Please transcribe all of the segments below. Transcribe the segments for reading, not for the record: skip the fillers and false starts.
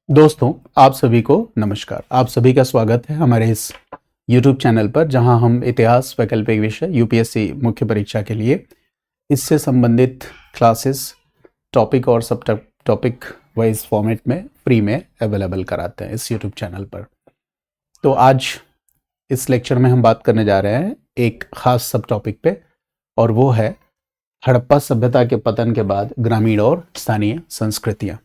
दोस्तों, आप सभी को नमस्कार। आप सभी का स्वागत है हमारे इस YouTube चैनल पर, जहां हम इतिहास वैकल्पिक विषय यूपीएससी मुख्य परीक्षा के लिए इससे संबंधित क्लासेस, टॉपिक और सब टॉपिक वाइज फॉर्मेट में फ्री में अवेलेबल कराते हैं इस YouTube चैनल पर। तो आज इस लेक्चर में हम बात करने जा रहे हैं एक खास सब टॉपिक पे, और वो है हड़प्पा सभ्यता के पतन के बाद ग्रामीण और स्थानीय संस्कृतियाँ।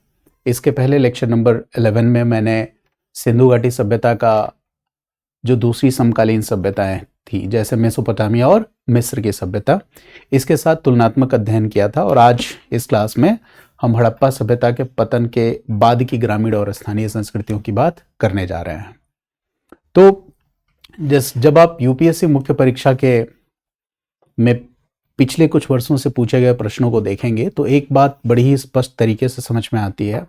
इसके पहले लेक्चर नंबर 11 में मैंने सिंधु घाटी सभ्यता का जो दूसरी समकालीन सभ्यताएं थी, जैसे मेसोपोटामिया और मिस्र की सभ्यता, इसके साथ तुलनात्मक अध्ययन किया था। और आज इस क्लास में हम हड़प्पा सभ्यता के पतन के बाद की ग्रामीण और स्थानीय संस्कृतियों की बात करने जा रहे हैं। तो जब आप यूपीएससी मुख्य परीक्षा के में पिछले कुछ वर्षों से पूछे गए प्रश्नों को देखेंगे तो एक बात बड़ी ही स्पष्ट तरीके से समझ में आती है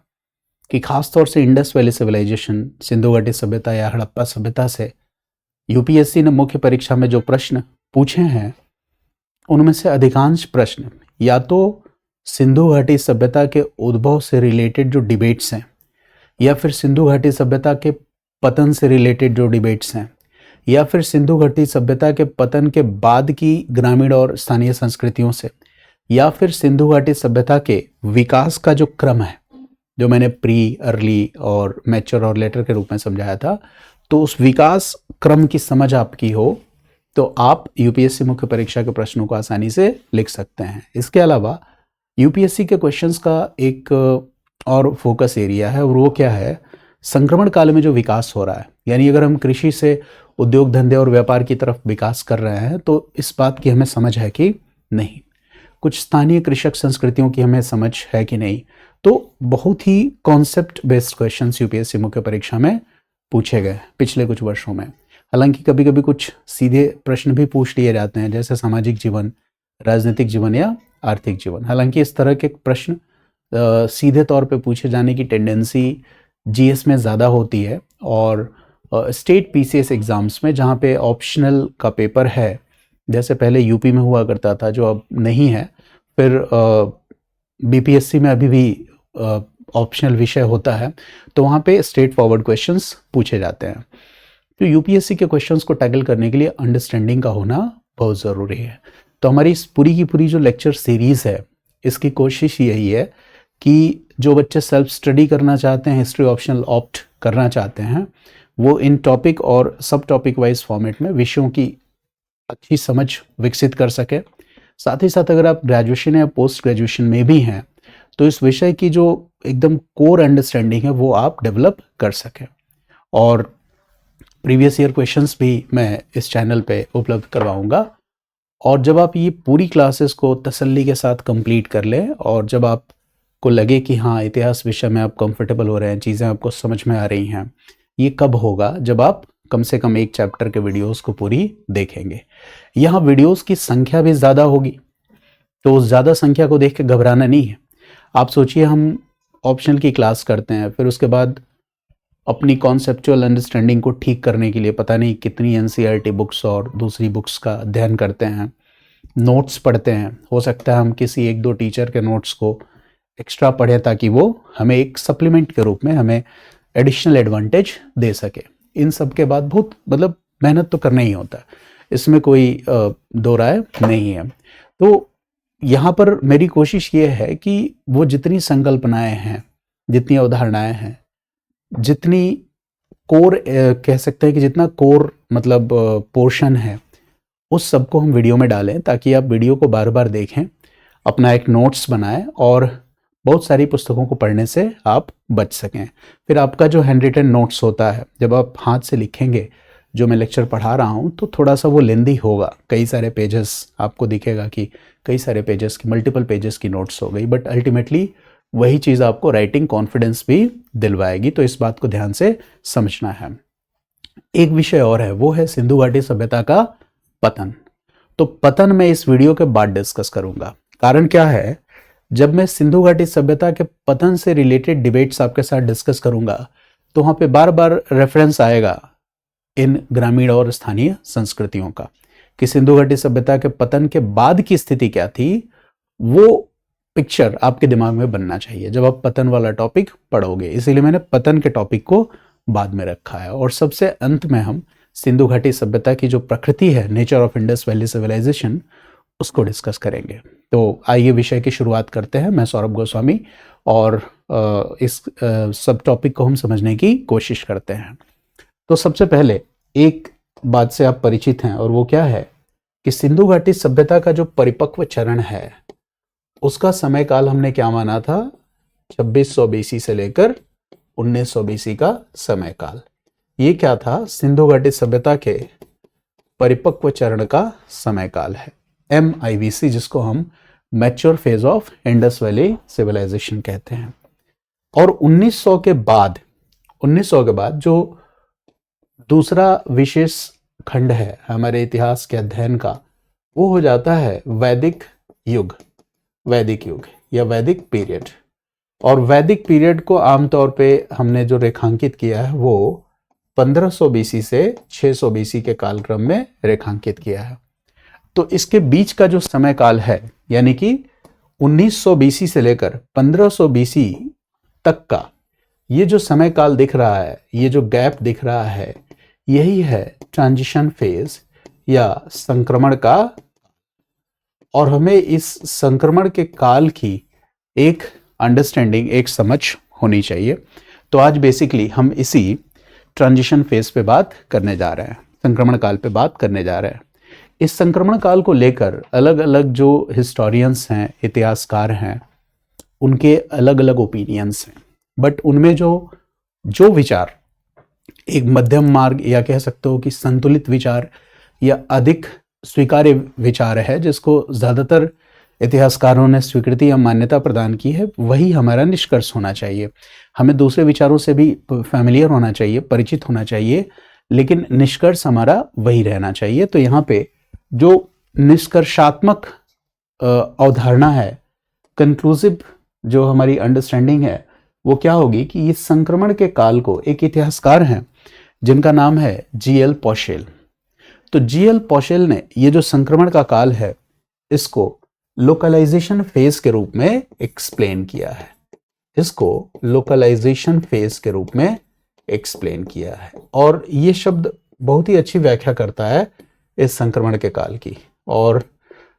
कि खासतौर से इंडस वैली सिविलाइजेशन, सिंधु घाटी सभ्यता या हड़प्पा सभ्यता से यूपीएससी ने मुख्य परीक्षा में जो प्रश्न पूछे हैं, उनमें से अधिकांश प्रश्न या तो सिंधु घाटी सभ्यता के उद्भव से रिलेटेड जो डिबेट्स हैं, या फिर सिंधु घाटी सभ्यता के पतन से रिलेटेड जो डिबेट्स हैं, या फिर सिंधु घाटी सभ्यता के पतन के बाद की ग्रामीण और स्थानीय संस्कृतियों से, या फिर सिंधु घाटी सभ्यता के विकास का जो क्रम है, जो मैंने प्री, अर्ली और मैच्योर और लेटर के रूप में समझाया था, तो उस विकास क्रम की समझ आपकी हो तो आप यूपीएससी मुख्य परीक्षा के प्रश्नों को आसानी से लिख सकते हैं। इसके अलावा यूपीएससी के क्वेश्चंस का एक और फोकस एरिया है, और वो क्या है, संक्रमण काल में जो विकास हो रहा है। यानी अगर हम कृषि से उद्योग धंधे और व्यापार की तरफ विकास कर रहे हैं तो इस बात की हमें समझ है कि नहीं, कुछ स्थानीय कृषक संस्कृतियों की हमें समझ है कि नहीं। तो बहुत ही कॉन्सेप्ट बेस्ड क्वेश्चंस यूपीएससी मुख्य परीक्षा में पूछे गए पिछले कुछ वर्षों में। हालांकि कभी कभी कुछ सीधे प्रश्न भी पूछ लिए जाते हैं, जैसे सामाजिक जीवन, राजनीतिक जीवन या आर्थिक जीवन। हालांकि इस तरह के प्रश्न सीधे तौर पे पूछे जाने की टेंडेंसी जीएस में ज़्यादा होती है, और स्टेट पीसीएस एग्ज़ाम्स में, जहाँ पे ऑप्शनल का पेपर है, जैसे पहले यूपी में हुआ करता था जो अब नहीं है, फिर बीपीएससी में अभी भी ऑप्शनल विषय होता है, तो वहाँ पे स्ट्रेट फॉरवर्ड क्वेश्चंस पूछे जाते हैं। तो यूपीएससी के क्वेश्चंस को टैकल करने के लिए अंडरस्टैंडिंग का होना बहुत ज़रूरी है। तो हमारी इस पूरी की पूरी जो लेक्चर सीरीज़ है, इसकी कोशिश यही है कि जो बच्चे सेल्फ स्टडी करना चाहते हैं, हिस्ट्री ऑप्शनल ऑप्ट करना चाहते हैं, वो इन टॉपिक और सब टॉपिक वाइज फॉर्मेट में विषयों की अच्छी समझ विकसित कर सके। साथ ही साथ अगर आप ग्रेजुएशन या पोस्ट ग्रेजुएशन में भी हैं तो इस विषय की जो एकदम कोर अंडरस्टैंडिंग है वो आप डेवलप कर सकें। और प्रीवियस ईयर क्वेश्चंस भी मैं इस चैनल पे उपलब्ध करवाऊंगा। और जब आप ये पूरी क्लासेस को तसल्ली के साथ कंप्लीट कर लें, और जब आपको लगे कि हाँ, इतिहास विषय में आप कंफर्टेबल हो रहे हैं, चीज़ें आपको समझ में आ रही हैं, ये कब होगा, जब आप कम से कम एक चैप्टर के वीडियोस को पूरी देखेंगे। यहाँ वीडियोस की संख्या भी ज़्यादा होगी, तो उस ज़्यादा संख्या को देख के घबराना नहीं है। आप सोचिए, हम ऑप्शनल की क्लास करते हैं, फिर उसके बाद अपनी कॉन्सेप्चुअल अंडरस्टैंडिंग को ठीक करने के लिए पता नहीं कितनी एनसीईआरटी बुक्स और दूसरी बुक्स का अध्ययन करते हैं, नोट्स पढ़ते हैं। हो सकता है हम किसी एक दो टीचर के नोट्स को एक्स्ट्रा पढ़ें ताकि वो हमें एक सप्लीमेंट के रूप में हमें एडिशनल एडवांटेज दे सके। इन सब के बाद बहुत मेहनत तो करना ही होता है, इसमें कोई दो राय नहीं है। तो यहाँ पर मेरी कोशिश ये है कि वो जितनी संकल्पनाएं हैं, जितनी अवधारणाएं हैं, जितनी कोर कह सकते हैं कि जितना कोर पोर्शन है, उस सबको हम वीडियो में डालें ताकि आप वीडियो को बार बार देखें, अपना एक नोट्स बनाएं और बहुत सारी पुस्तकों को पढ़ने से आप बच सकें। फिर आपका जो हैंड रिटन नोट्स होता है, जब आप हाथ से लिखेंगे, जो मैं लेक्चर पढ़ा रहा हूँ, तो थोड़ा सा वो लेंदी होगा, कई सारे पेजेस आपको दिखेगा कि कई सारे पेजेस की, मल्टीपल पेजेस की नोट्स हो गई, बट अल्टीमेटली वही चीज़ आपको राइटिंग कॉन्फिडेंस भी दिलवाएगी। तो इस बात को ध्यान से समझना है। एक विषय और है, वो है सिंधु घाटी सभ्यता का पतन। तो पतन मैं इस वीडियो के बाद डिस्कस करूंगा। कारण क्या है, जब मैं सिंधु घाटी सभ्यता के पतन से रिलेटेड डिबेट्स आपके साथ डिस्कस करूंगा तो वहां पे बार बार रेफरेंस आएगा इन ग्रामीण और स्थानीय संस्कृतियों का, कि सिंधु घाटी सभ्यता के पतन के बाद की स्थिति क्या थी, वो पिक्चर आपके दिमाग में बनना चाहिए जब आप पतन वाला टॉपिक पढ़ोगे, इसीलिए मैंने पतन के टॉपिक को बाद में रखा है। और सबसे अंत में हम सिंधु घाटी सभ्यता की जो प्रकृति है, nature of Indus valley civilisation, उसको डिस्कस करेंगे। तो आइए विषय की शुरुआत करते हैं। मैं सौरभ गोस्वामी और इस सब टॉपिक को हम समझने की कोशिश करते हैं। तो सबसे पहले एक बात से आप परिचित हैं, और वो क्या है कि सिंधु घाटी सभ्यता का जो परिपक्व चरण है उसका समय काल हमने क्या माना था, 2600 बीसी से लेकर 1900 बीसी का समय काल। ये क्या था, सिंधु घाटी सभ्यता के परिपक्व चरण का समय काल है, MIVC, जिसको हम mature phase of Indus valley civilisation कहते हैं। और 1900 के बाद जो दूसरा विशेष खंड है हमारे इतिहास के अध्ययन का, वो हो जाता है वैदिक युग या वैदिक पीरियड। और वैदिक पीरियड को आमतौर पे हमने जो रेखांकित किया है वो 1500 बीसी से 600 बीसी के कालक्रम में रेखांकित किया है। तो इसके बीच का जो समय काल है, यानी कि 1900 बीसी से लेकर 1500 बीसी तक का ये जो समय काल दिख रहा है, ये जो गैप दिख रहा है, यही है ट्रांजिशन फेज या संक्रमण का। और हमें इस संक्रमण के काल की एक अंडरस्टैंडिंग, एक समझ होनी चाहिए। तो आज बेसिकली हम इसी ट्रांजिशन फेज पे बात करने जा रहे हैं, संक्रमण काल पे बात करने जा रहे हैं। इस संक्रमण काल को लेकर अलग अलग जो हिस्टोरियंस हैं, इतिहासकार हैं, उनके अलग अलग ओपिनियंस हैं। बट उनमें जो विचार एक मध्यम मार्ग या कह सकते हो कि संतुलित विचार या अधिक स्वीकार्य विचार है, जिसको ज़्यादातर इतिहासकारों ने स्वीकृति या मान्यता प्रदान की है, वही हमारा निष्कर्ष होना चाहिए। हमें दूसरे विचारों से भी फैमिलियर होना चाहिए, परिचित होना चाहिए, लेकिन निष्कर्ष हमारा वही रहना चाहिए। तो यहाँ पे जो निष्कर्षात्मक अवधारणा है, कंक्लूसिव जो हमारी अंडरस्टैंडिंग है, वो क्या होगी कि इस संक्रमण के काल को एक इतिहासकार हैं जिनका नाम है GL पॉशेल। तो GL पॉशेल ने ये जो संक्रमण का काल है, इसको लोकलाइजेशन फेज के रूप में एक्सप्लेन किया है। और ये शब्द बहुत ही अच्छी व्याख्या करता है इस संक्रमण के काल की। और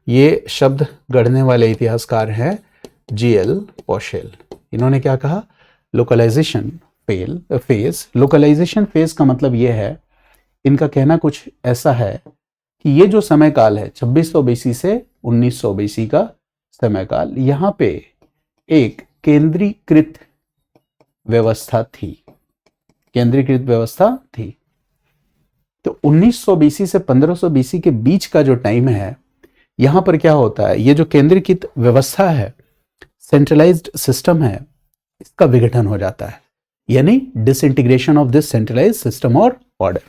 ये शब्द गढ़ने वाले इतिहासकार हैं GL पॉशेल। इन्होंने क्या कहा, लोकलाइजेशन फेज का मतलब ये है, इनका कहना कुछ ऐसा है कि ये जो समय काल है 2600 बीसी से 1900 बीसी का समय काल, यहाँ पे एक केंद्रीकृत व्यवस्था थी। तो 1900 बीसी से 1500 बीसी के बीच का जो टाइम है, यहाँ पर क्या होता है, ये जो केंद्रीकृत व्यवस्था है, सेंट्रलाइज्ड सिस्टम है, इसका विघटन हो जाता है, यानी disintegration of this centralised system और ऑर्डर।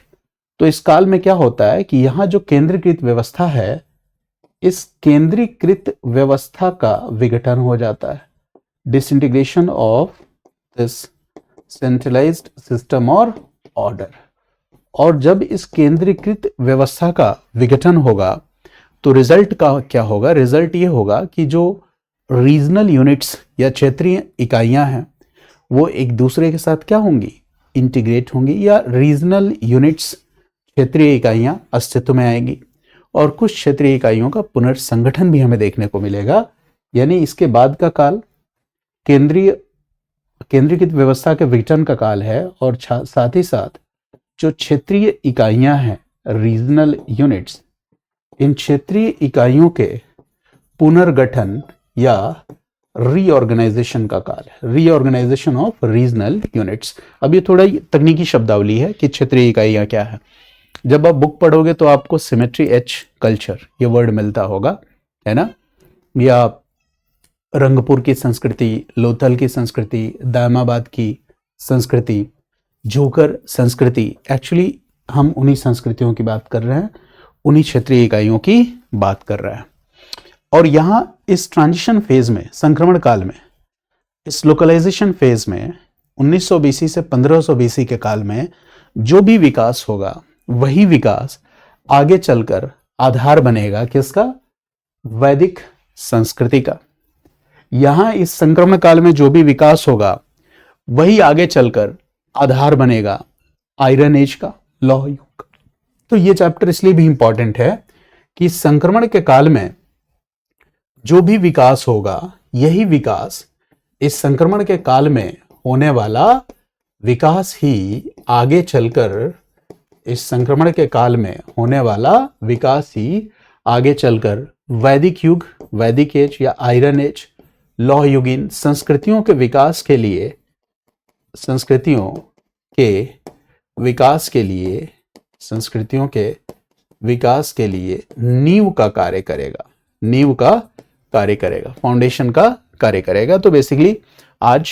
तो इस काल में क्या होता है कि यहाँ जो केंद्रीकृत व्यवस्था है, इस केंद्रीकृत व्यवस्था का विघटन हो जाता है, disintegration of this centralised system और ऑर्डर। और जब इस केंद्रीकृत व्यवस्था का विघटन होगा तो रिजल्ट का क्या होगा, रिजल्ट ये होगा कि जो रीजनल यूनिट्स या क्षेत्रीय इकाइयां हैं, वो एक दूसरे के साथ क्या होंगी, इंटीग्रेट होंगी, या रीजनल यूनिट्स, क्षेत्रीय इकाइयां अस्तित्व में आएंगी। और कुछ क्षेत्रीय इकाइयों का पुनर्संगठन भी हमें देखने को मिलेगा। यानी इसके बाद का काल केंद्रीकृत व्यवस्था के विघटन का काल है, और साथ ही साथ जो क्षेत्रीय इकाइयां हैं, रीजनल यूनिट्स, इन क्षेत्रीय इकाइयों के पुनर्गठन या रीऑर्गेनाइजेशन का काल है, रीऑर्गेनाइजेशन ऑफ रीजनल यूनिट्स। अब ये थोड़ा तकनीकी शब्दावली है कि क्षेत्रीय इकाइयां क्या है। जब आप बुक पढ़ोगे तो आपको सिमेट्री H कल्चर ये वर्ड मिलता होगा, है ना, या रंगपुर की संस्कृति, लोथल की संस्कृति, दायमाबाद की संस्कृति, झोकर संस्कृति, एक्चुअली हम उन्हीं संस्कृतियों की बात कर रहे हैं, उन्हीं क्षेत्रीय इकाइयों की बात कर रहे हैं। और यहाँ इस ट्रांजिशन फेज में, संक्रमण काल में, इस लोकलाइजेशन फेज में 1900 बीसी से 1500 बीसी के काल में जो भी विकास होगा, वही विकास आगे चलकर आधार बनेगा किसका, वैदिक संस्कृति का। यहां इस संक्रमण काल में जो भी विकास होगा वही आगे चलकर आधार बनेगा आयरन एज का, लौह युग का। तो ये चैप्टर इसलिए भी इंपॉर्टेंट है कि संक्रमण के काल में जो भी विकास होगा यही विकास इस संक्रमण के काल में होने वाला विकास ही आगे चलकर, इस संक्रमण के काल में होने वाला विकास ही आगे चलकर वैदिक युग, वैदिक एज या आयरन एज, लौह युगीन संस्कृतियों के विकास के लिए, संस्कृतियों के विकास के लिए, संस्कृतियों के विकास के लिए नींव का कार्य करेगा, नींव का कार्य करेगा, फाउंडेशन का कार्य करेगा। तो बेसिकली आज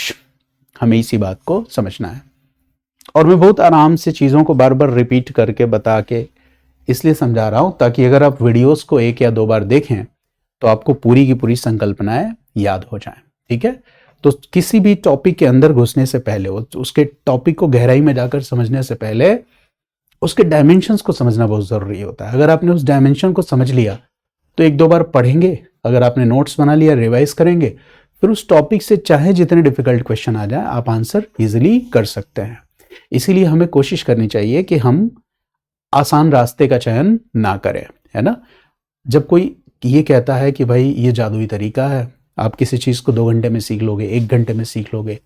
हमें इसी बात को समझना है और मैं बहुत आराम से चीज़ों को बार बार रिपीट करके बता के इसलिए समझा रहा हूं ताकि अगर आप वीडियोस को एक या दो बार देखें तो आपको पूरी की पूरी संकल्पनाएं याद हो जाएं। ठीक है, तो किसी भी टॉपिक के अंदर घुसने से पहले, उसके टॉपिक को गहराई में जाकर समझने से पहले उसके डायमेंशंस को समझना बहुत जरूरी होता है। अगर आपने उस डायमेंशन को समझ लिया तो एक दो बार पढ़ेंगे, अगर आपने नोट्स बना लिया रिवाइज करेंगे, फिर उस टॉपिक से चाहे जितने डिफिकल्ट क्वेश्चन आ जाए आप आंसर इजिली कर सकते हैं। इसीलिए हमें कोशिश करनी चाहिए कि हम आसान रास्ते का चयन ना करें, है ना। जब कोई ये कहता है कि भाई ये जादुई तरीका है, आप किसी चीज़ को 2 घंटे में सीख लोगे, 1 घंटे में सीख लोगे,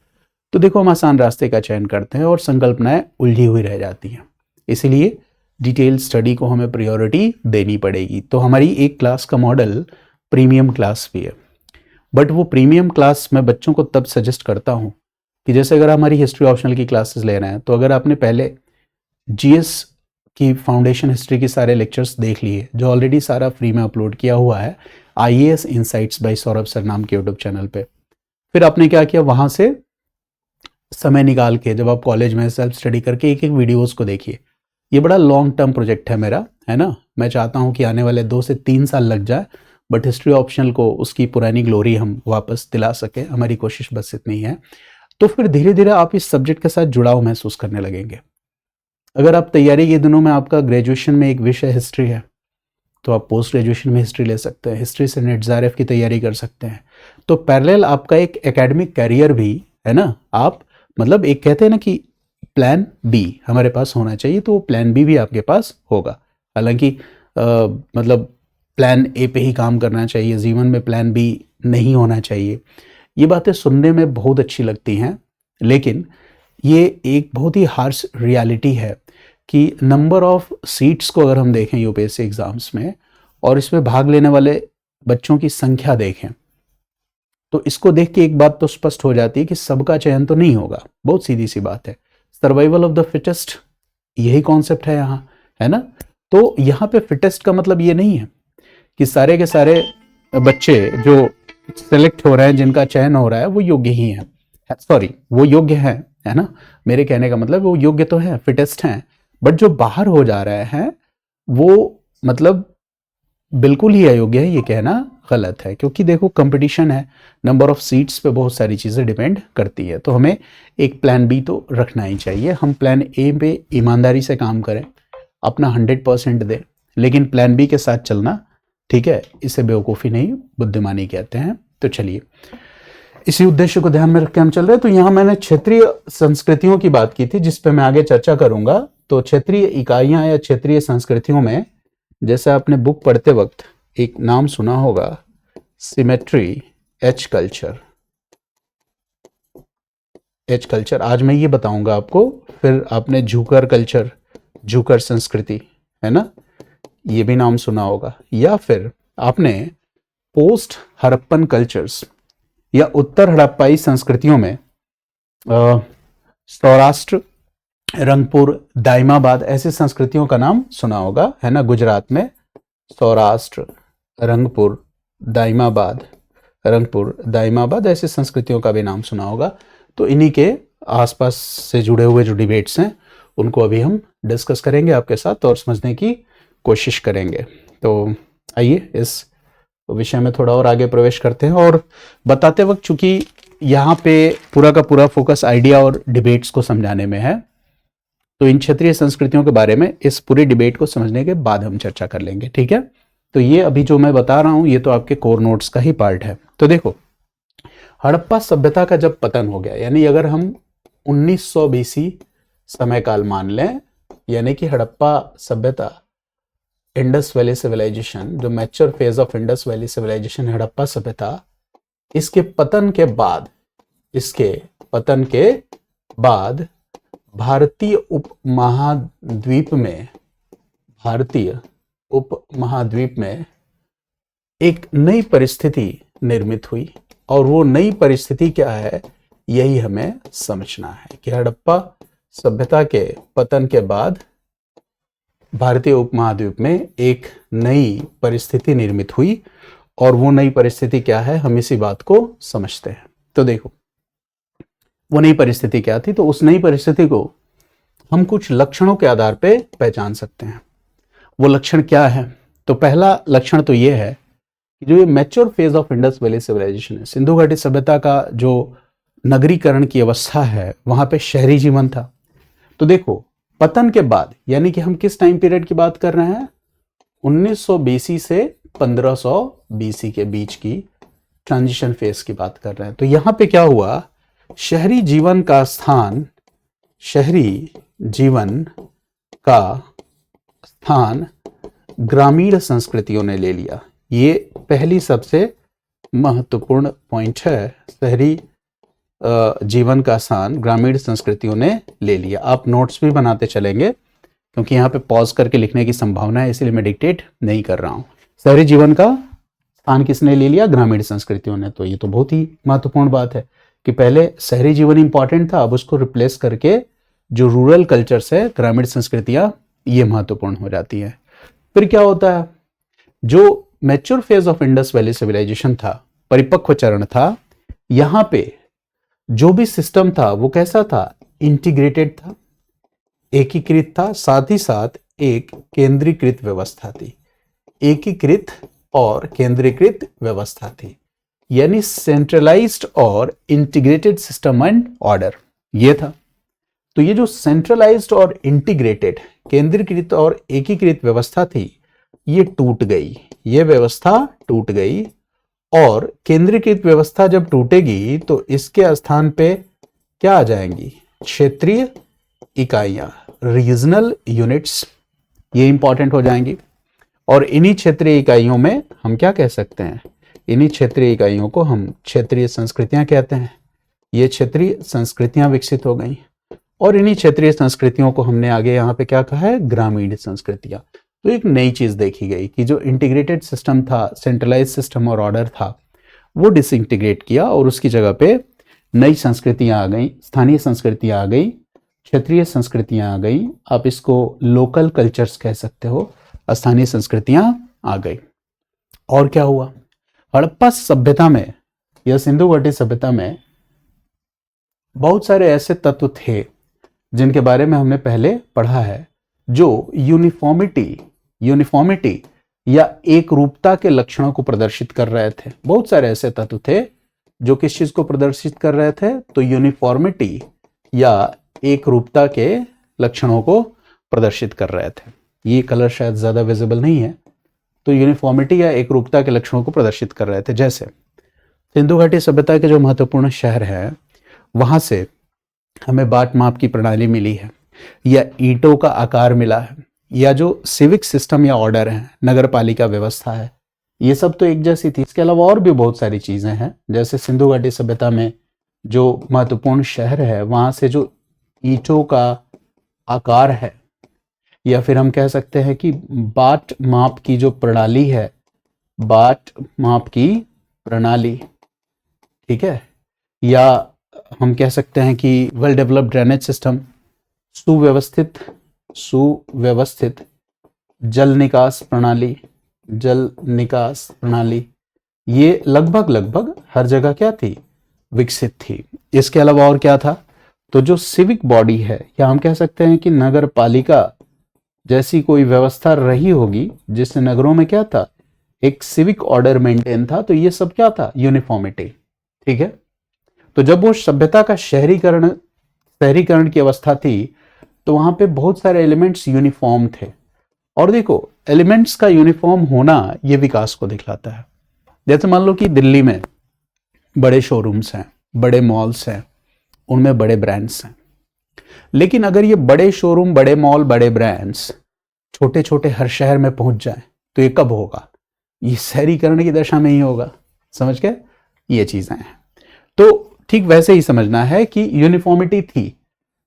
तो देखो हम आसान रास्ते का चयन करते हैं और संकल्पनाएं उलझी हुई रह जाती हैं। इसीलिए डिटेल स्टडी को हमें प्रायोरिटी देनी पड़ेगी। तो हमारी एक क्लास का मॉडल प्रीमियम क्लास भी है, बट वो प्रीमियम क्लास मैं बच्चों को तब सजेस्ट करता हूँ कि जैसे अगर हमारी हिस्ट्री ऑप्शनल की क्लासेस ले रहे हैं तो अगर आपने पहले जीएस की फाउंडेशन हिस्ट्री के सारे लेक्चर्स देख लिए, जो ऑलरेडी सारा फ्री में अपलोड किया हुआ है IAS insights by Saurabh sir नाम के यूट्यूब चैनल पे, फिर आपने क्या किया, वहां से समय निकाल के जब आप कॉलेज में सेल्फ स्टडी करके एक एक वीडियोस को देखिए। ये बड़ा लॉन्ग टर्म प्रोजेक्ट है मेरा, है ना। मैं चाहता हूँ कि आने वाले 2 से 3 साल लग जाए, बट हिस्ट्री ऑप्शनल को उसकी पुरानी ग्लोरी हम वापस दिला सके, हमारी कोशिश बस इतनी है। तो फिर धीरे धीरे आप इस सब्जेक्ट के साथ जुड़ाव महसूस करने लगेंगे। अगर आप तैयारी के दिनों में, आपका ग्रेजुएशन में एक विषय हिस्ट्री है, तो आप पोस्ट ग्रेजुएशन में हिस्ट्री ले सकते हैं, हिस्ट्री से नेट जेआरएफ की तैयारी कर सकते हैं। तो पैरेलल आपका एक एकेडमिक कैरियर भी है ना, आप मतलब एक कहते हैं ना कि प्लान बी हमारे पास होना चाहिए, तो वो प्लान बी भी आपके पास होगा। हालांकि मतलब प्लान ए पे ही काम करना चाहिए, जीवन में प्लान बी नहीं होना चाहिए। ये बातें सुनने में बहुत अच्छी लगती हैं, लेकिन ये एक बहुत ही हार्श रियलिटी है कि नंबर ऑफ सीट्स को अगर हम देखें यूपीएससी एग्जाम्स में और इसमें भाग लेने वाले बच्चों की संख्या देखें, तो इसको देख के एक बात तो स्पष्ट हो जाती है कि सबका चयन तो नहीं होगा। बहुत सीधी सी बात है, सर्वाइवल ऑफ द फिटेस्ट, यही कॉन्सेप्ट है यहाँ, है ना। तो यहाँ पे फिटेस्ट का मतलब ये नहीं है कि सारे के सारे बच्चे जो सेलेक्ट हो रहे हैं, जिनका चयन हो रहा है, वो योग्य ही हैं, सॉरी वो योग्य हैं, है ना। मेरे कहने का मतलब वो योग्य तो है, फिटेस्ट हैं, बट जो बाहर हो जा रहे हैं वो मतलब बिल्कुल ही अयोग्य है, ये कहना गलत है। क्योंकि देखो कंपटीशन है, नंबर ऑफ सीट्स पे बहुत सारी चीज़ें डिपेंड करती है। तो हमें एक प्लान बी तो रखना ही चाहिए। हम प्लान ए पे ईमानदारी से काम करें, अपना 100% दें, लेकिन प्लान बी के साथ चलना, ठीक है, इसे बेवकूफ़ी नहीं बुद्धिमानी कहते हैं। तो चलिए इसी उद्देश्य को ध्यान में रख के हम चल रहे हैं। तो यहाँ मैंने क्षेत्रीय संस्कृतियों की बात की थी, जिस पे मैं आगे चर्चा करूंगा। तो क्षेत्रीय इकाइयां या क्षेत्रीय संस्कृतियों में, जैसे आपने बुक पढ़ते वक्त एक नाम सुना होगा, symmetry H culture, H culture. आज मैं ये बताऊंगा आपको। फिर आपने झूकर कल्चर, झूकर संस्कृति, है ना, ये भी नाम सुना होगा। या फिर आपने पोस्ट हड़प्पन कल्चर्स या उत्तर हड़प्पाई संस्कृतियों में सौराष्ट्र, रंगपुर, दाइमाबाद ऐसे संस्कृतियों का नाम सुना होगा, है ना। गुजरात में सौराष्ट्र, रंगपुर, दाइमाबाद, रंगपुर, दाइमाबाद ऐसे संस्कृतियों का भी नाम सुना होगा। तो इन्हीं के आसपास से जुड़े हुए जो डिबेट्स हैं उनको अभी हम डिस्कस करेंगे आपके साथ और समझने की कोशिश करेंगे। तो आइए इस विषय में थोड़ा और आगे प्रवेश करते हैं। और बताते वक्त चूंकि यहाँ पे पूरा का पूरा फोकस आइडिया और डिबेट्स को समझाने में है, तो इन क्षेत्रीय संस्कृतियों के बारे में इस पूरे डिबेट को समझने के बाद हम चर्चा कर लेंगे, ठीक है। तो ये अभी जो मैं बता रहा हूँ ये तो आपके कोर नोट्स का ही पार्ट है। तो देखो हड़प्पा सभ्यता का जब पतन हो गया, यानी अगर हम 1900 बीसी समय काल मान लें, यानी कि हड़प्पा सभ्यता, इंडस वैली सिविलाइजेशन, जो mature phase of Indus valley civilisation Harappa सभ्यता, इसके पतन के बाद भारतीय उपमहाद्वीप में एक नई परिस्थिति निर्मित हुई। और वो नई परिस्थिति क्या है, यही हमें समझना है कि हड़प्पा सभ्यता के पतन के बाद भारतीय उपमहाद्वीप में एक नई परिस्थिति निर्मित हुई। और वो नई परिस्थिति क्या है, हम इसी बात को समझते हैं। तो देखो, वो नई परिस्थिति क्या थी, तो उस नई परिस्थिति को हम कुछ लक्षणों के आधार पे पहचान सकते हैं। वो लक्षण क्या है, तो पहला लक्षण तो ये है कि जो ये mature phase of Indus valley civilisation है, सिंधु घाटी सभ्यता का जो नगरीकरण की अवस्था है, वहां पे शहरी जीवन था। तो देखो, पतन के बाद, यानी कि हम किस टाइम पीरियड की बात कर रहे हैं, 1900 बीसी से 1500 बीसी के बीच की ट्रांजिशन फेज की बात कर रहे हैं। तो यहां पे क्या हुआ, शहरी जीवन का स्थान ग्रामीण संस्कृतियों ने ले लिया। ये पहली सबसे महत्वपूर्ण पॉइंट है, शहरी जीवन का स्थान ग्रामीण संस्कृतियों ने ले लिया। आप नोट्स भी बनाते चलेंगे क्योंकि यहाँ पे पॉज करके लिखने की संभावना है, इसलिए मैं डिक्टेट नहीं कर रहा हूँ। शहरी जीवन का स्थान किसने ले लिया, ग्रामीण संस्कृतियों ने। तो ये तो बहुत ही महत्वपूर्ण बात है कि पहले शहरी जीवन इंपॉर्टेंट था, अब उसको रिप्लेस करके जो रूरल कल्चर्स है, ग्रामीण संस्कृतियां, ये महत्वपूर्ण हो जाती है। फिर क्या होता है, जो mature phase of Indus valley civilisation था, परिपक्व चरण था, यहां पे जो भी सिस्टम था वो कैसा था, इंटीग्रेटेड था, एकीकृत था, साथ ही साथ एक केंद्रीकृत व्यवस्था थी। एकीकृत और केंद्रीकृत व्यवस्था थी, यानी सेंट्रलाइज्ड और इंटीग्रेटेड सिस्टम एंड ऑर्डर, ये था। तो ये जो सेंट्रलाइज्ड और इंटीग्रेटेड, केंद्रीकृत और एकीकृत व्यवस्था थी, ये टूट गई, ये व्यवस्था टूट गई। और केंद्रीकृत व्यवस्था जब टूटेगी तो इसके स्थान पे क्या आ जाएंगी, क्षेत्रीय इकाइयां, रीजनल यूनिट्स, ये इंपॉर्टेंट हो जाएंगी। और इन्हीं क्षेत्रीय इकाइयों में हम क्या कह सकते हैं, इन्हीं क्षेत्रीय इकाइयों को हम क्षेत्रीय संस्कृतियां कहते हैं। ये क्षेत्रीय संस्कृतियां विकसित हो गई और इन्हीं क्षेत्रीय संस्कृतियों को हमने आगे यहाँ पे क्या कहा है, ग्रामीण संस्कृतियां। तो एक नई चीज देखी गई कि जो इंटीग्रेटेड सिस्टम था, सेंट्रलाइज सिस्टम और ऑर्डर था, वो डिसइंटीग्रेट किया और उसकी जगह पे नई संस्कृतियां आ गई, स्थानीय संस्कृतियां आ गई, क्षेत्रीय संस्कृतियां आ गई। आप इसको लोकल कल्चर्स कह सकते हो, स्थानीय संस्कृतियां आ गई। और क्या हुआ, हड़प्पा सभ्यता में या सिंधु घाटी सभ्यता में बहुत सारे ऐसे तत्व थे जिनके बारे में हमने पहले पढ़ा है, जो यूनिफॉर्मिटी या एक रूपता के लक्षणों को प्रदर्शित कर रहे थे। बहुत सारे ऐसे तत्व थे जो किस चीज को प्रदर्शित कर रहे थे, तो यूनिफॉर्मिटी या एक रूपता के लक्षणों को प्रदर्शित कर रहे थे। ये कलर शायद ज्यादा विजिबल नहीं है, तो यूनिफॉर्मिटी या एक रूपता के लक्षणों को प्रदर्शित कर रहे थे। जैसे सिंधु घाटी सभ्यता के जो महत्वपूर्ण शहर है, वहां से हमें बाट माप की प्रणाली मिली है, या ईंटों का आकार मिला है, या जो सिविक सिस्टम या ऑर्डर है, नगर पालिका व्यवस्था है, ये सब तो एक जैसी थी। इसके अलावा और भी बहुत सारी चीजें हैं, जैसे सिंधु घाटी सभ्यता में जो महत्वपूर्ण शहर है, वहां से जो ईंटों का आकार है, या फिर हम कह सकते हैं कि बाट माप की जो प्रणाली है, बाट माप की प्रणाली, ठीक है, या हम कह सकते हैं कि वेल डेवलप्ड ड्रेनेज सिस्टम, सुव्यवस्थित जल निकास प्रणाली, ये लगभग हर जगह क्या थी, विकसित थी। इसके अलावा और क्या था, तो जो सिविक बॉडी है, या हम कह सकते हैं कि नगर पालिका जैसी कोई व्यवस्था रही होगी जिससे नगरों में क्या था, एक सिविक ऑर्डर मेंटेन था। तो ये सब क्या था, यूनिफॉर्मिटी, ठीक है। तो जब वो सभ्यता का शहरीकरण की अवस्था थी, तो वहां पे बहुत सारे एलिमेंट्स यूनिफॉर्म थे। और देखो, एलिमेंट्स का यूनिफॉर्म होना ये विकास को दिखलाता है। जैसे मान लो कि दिल्ली में बड़े शोरूम्स हैं, बड़े मॉल्स हैं, उनमें बड़े ब्रांड्स हैं। लेकिन अगर ये बड़े शोरूम, बड़े मॉल, बड़े ब्रांड्स छोटे छोटे हर शहर में पहुंच जाए तो ये कब होगा? ये शहरीकरण की दशा में ही होगा। समझ गए? ये चीजें हैं। तो ठीक वैसे ही समझना है कि यूनिफॉर्मिटी थी,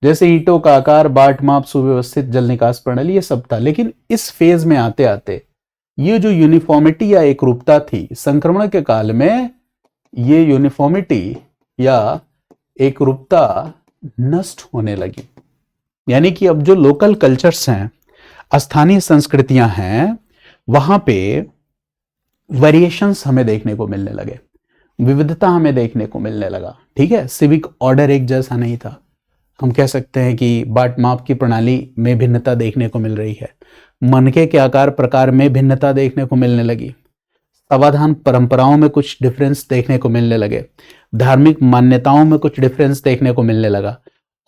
जैसे ईंटों का आकार, बाट माप, सुव्यवस्थित जल निकास प्रणाली, ये सब था। लेकिन इस फेज में आते आते ये जो यूनिफॉर्मिटी या एकरूपता थी, संक्रमण के काल में ये यूनिफॉर्मिटी या एकरूपता नष्ट होने लगी। यानी कि अब जो लोकल कल्चर्स हैं, स्थानीय संस्कृतियां हैं, वहां पे वेरिएशंस हमें देखने को मिलने लगे, विविधता हमें देखने को मिलने लगा। ठीक है, सिविक ऑर्डर एक जैसा नहीं था। हम कह सकते हैं कि बाट माप की प्रणाली में भिन्नता देखने को मिल रही है, मनके के आकार प्रकार में भिन्नता देखने को मिलने लगी, समाधान परंपराओं में कुछ डिफरेंस देखने को मिलने लगे, धार्मिक मान्यताओं में कुछ डिफरेंस देखने को मिलने लगा।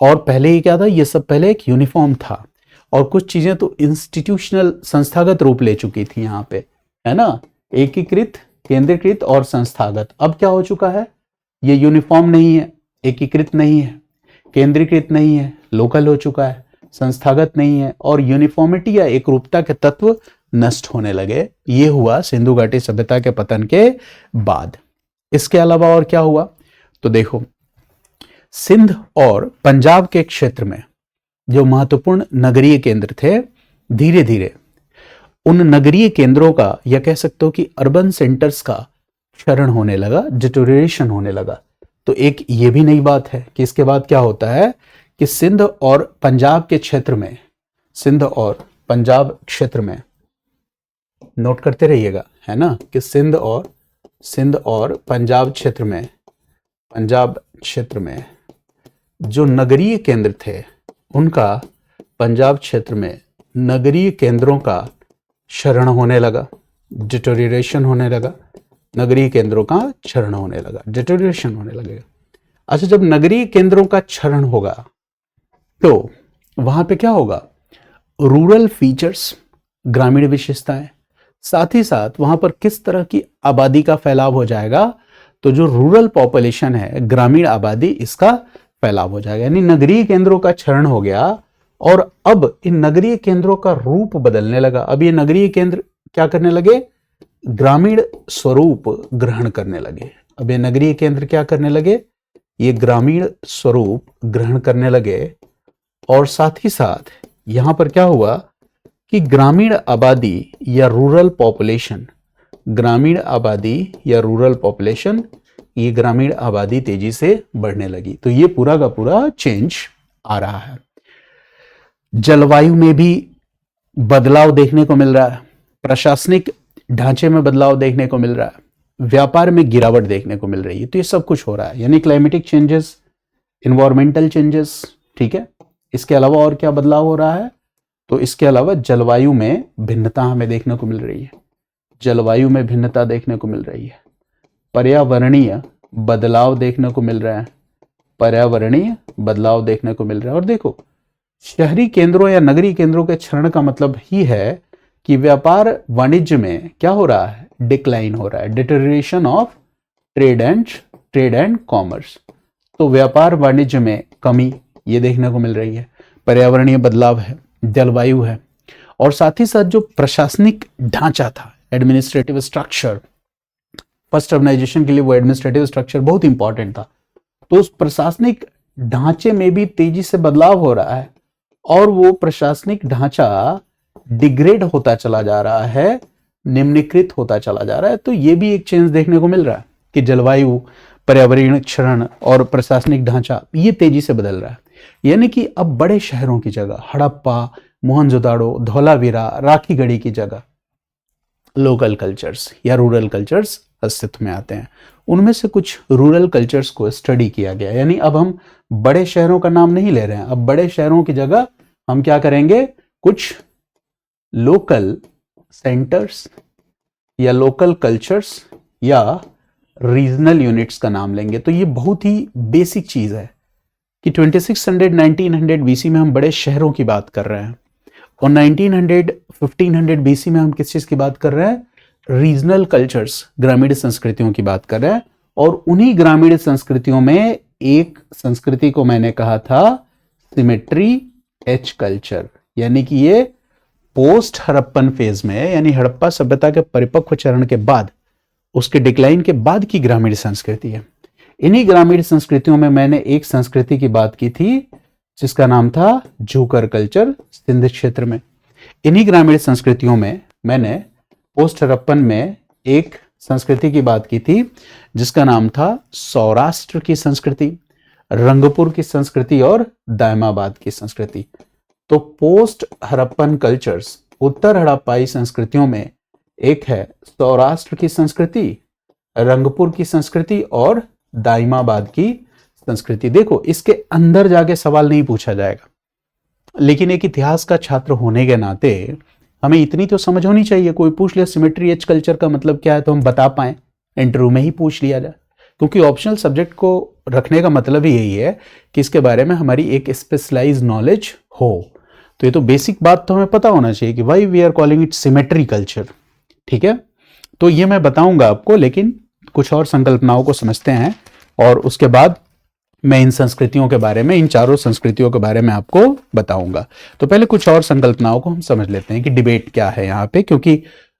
और पहले ही क्या था, ये सब पहले एक यूनिफॉर्म था, और कुछ चीजें तो इंस्टीट्यूशनल, संस्थागत रूप ले चुकी थी यहाँ पे, है ना, एकीकृत, केंद्रीकृत और संस्थागत। अब क्या हो चुका है, ये यूनिफॉर्म नहीं है, एकीकृत नहीं है, केंद्रीकृत नहीं है, लोकल हो चुका है, संस्थागत नहीं है, और यूनिफॉर्मिटी या एकरूपता के तत्व नष्ट होने लगे। ये हुआ सिंधु घाटी सभ्यता के पतन के बाद। इसके अलावा और क्या हुआ, तो देखो, सिंध और पंजाब के क्षेत्र में जो महत्वपूर्ण नगरीय केंद्र थे, धीरे धीरे उन नगरीय केंद्रों का, या कह सकते हो कि अर्बन सेंटर्स का क्षरण होने लगा, डिटोरिएशन होने लगा। तो एक ये भी नई बात है कि इसके बाद क्या होता है कि सिंध और पंजाब के क्षेत्र में, सिंध और पंजाब क्षेत्र में, नोट करते रहिएगा, है ना, कि सिंध और पंजाब क्षेत्र में, पंजाब क्षेत्र में जो नगरीय केंद्र थे, उनका पंजाब क्षेत्र में नगरीय केंद्रों का क्षरण होने लगा, डिटोरिएशन होने लगा, नगरीय केंद्रों का क्षरण होने लगा, डिटोरिएशन होने लगेगा। अच्छा, जब नगरीय केंद्रों का क्षरण होगा तो वहां पे क्या होगा, रूरल फीचर्स, ग्रामीण विशेषताएं, साथ ही साथ वहां पर किस तरह की आबादी का फैलाव हो जाएगा, तो जो रूरल पॉपुलेशन है, ग्रामीण आबादी, इसका फैलाव हो जाएगा। यानी नगरीय केंद्रों का क्षरण हो गया, और अब इन नगरीय केंद्रों का रूप बदलने लगा। अब ये नगरीय केंद्र क्या करने लगे, ग्रामीण स्वरूप ग्रहण करने लगे। अब ये नगरीय केंद्र क्या करने लगे, ये ग्रामीण स्वरूप ग्रहण करने लगे। और साथ ही साथ यहां पर क्या हुआ कि ग्रामीण आबादी या रूरल पॉपुलेशन, ग्रामीण आबादी या रूरल पॉपुलेशन, ये ग्रामीण आबादी तेजी से बढ़ने लगी। तो ये पूरा का पूरा चेंज आ रहा है। जलवायु में भी बदलाव देखने को मिल रहा है, प्रशासनिक ढांचे में बदलाव देखने को मिल रहा है, व्यापार में गिरावट देखने को मिल रही है। तो ये सब कुछ हो रहा है, यानी क्लाइमेटिक चेंजेस, इन्वायरमेंटल चेंजेस। ठीक है, इसके अलावा और क्या बदलाव हो रहा है, तो इसके अलावा जलवायु में भिन्नता हमें देखने को मिल रही है, जलवायु में भिन्नता देखने को मिल रही है, पर्यावरणीय बदलाव देखने को मिल रहा है, पर्यावरणीय बदलाव देखने को मिल रहा है। और देखो, शहरी केंद्रों या नगरीय केंद्रों के क्षरण का मतलब ही है कि व्यापार वाणिज्य में क्या हो रहा है, डिक्लाइन हो रहा है, deterioration of trade and commerce. तो व्यापार वाणिज्य में कमी ये देखने को मिल रही है, पर्यावरणीय बदलाव है, जलवायु है, और साथ ही साथ जो प्रशासनिक ढांचा था, एडमिनिस्ट्रेटिव स्ट्रक्चर, फर्स्ट अर्बनाइजेशन के लिए वो एडमिनिस्ट्रेटिव स्ट्रक्चर बहुत इंपॉर्टेंट था। तो उस प्रशासनिक ढांचे में भी तेजी से बदलाव हो रहा है, और वो प्रशासनिक ढांचा डिग्रेड होता चला जा रहा है, निम्नीकृत होता चला जा रहा है। तो ये भी एक चेंज देखने को मिल रहा है कि जलवायु, पर्यावरणीय क्षरण और प्रशासनिक ढांचा ये तेजी से बदल रहा है। यानी कि अब बड़े शहरों की जगह हड़प्पा, मोहनजोदाड़ो, धौलावीरा, राखीगढ़ी की जगह लोकल कल्चर्स या रूरल कल्चर्स अस्तित्व में आते हैं। उनमें से कुछ रूरल कल्चर्स को स्टडी किया गया। यानी अब हम बड़े शहरों का नाम नहीं ले रहे हैं, अब बड़े शहरों की जगह हम क्या करेंगे, कुछ लोकल सेंटर्स या लोकल कल्चर्स या रीजनल यूनिट्स का नाम लेंगे। तो ये बहुत ही बेसिक चीज है कि 2600-1900 बीसी में हम बड़े शहरों की बात कर रहे हैं, और 1900-1500 बीसी में हम किस चीज की बात कर रहे हैं, रीजनल कल्चर्स, ग्रामीण संस्कृतियों की बात कर रहे हैं। और उन्हीं ग्रामीण संस्कृतियों में एक संस्कृति को मैंने कहा था सिमेट्री एच कल्चर, यानी कि ये पोस्ट हड़प्पन फेज में है, यानी हड़प्पा सभ्यता के परिपक्व चरण के बाद, उसके डिक्लाइन के बाद की ग्रामीण संस्कृति है। इन्हीं ग्रामीण संस्कृतियों में मैंने एक संस्कृति की बात की थी जिसका नाम था झूकर कल्चर, सिंध क्षेत्र में। इन्हीं ग्रामीण संस्कृतियों में मैंने पोस्ट हड़प्पन में एक संस्कृति की बात की थी जिसका नाम था सौराष्ट्र की संस्कृति, रंगपुर की संस्कृति और दायमाबाद की संस्कृति। तो पोस्ट हड़प्पन कल्चर्स, उत्तर हड़प्पाई संस्कृतियों में एक है सौराष्ट्र की संस्कृति, रंगपुर की संस्कृति और दायमाबाद की संस्कृति। देखो, इसके अंदर जाके सवाल नहीं पूछा जाएगा, लेकिन एक इतिहास का छात्र होने के नाते हमें इतनी तो समझ होनी चाहिए। कोई पूछ ले सिमेट्री एच कल्चर का मतलब क्या है तो हम बता पाए, इंटरव्यू में ही पूछ लिया जाए, क्योंकि ऑप्शनल सब्जेक्ट को रखने का मतलब ही यही है कि इसके बारे में हमारी एक स्पेशलाइज्ड नॉलेज हो। तो ये तो बेसिक बात तो हमें पता होना चाहिए कि why we are calling it cemetery culture. ठीक है, तो ये मैं बताऊंगा आपको, लेकिन कुछ और संकल्पनाओं को समझते हैं और उसके बाद मैं इन संस्कृतियों के बारे में, इन चारों संस्कृतियों के बारे में आपको बताऊंगा। तो पहले कुछ और संकल्पनाओं को हम समझ लेते हैं कि डिबेट क्या है यहाँ पे, क्योंकि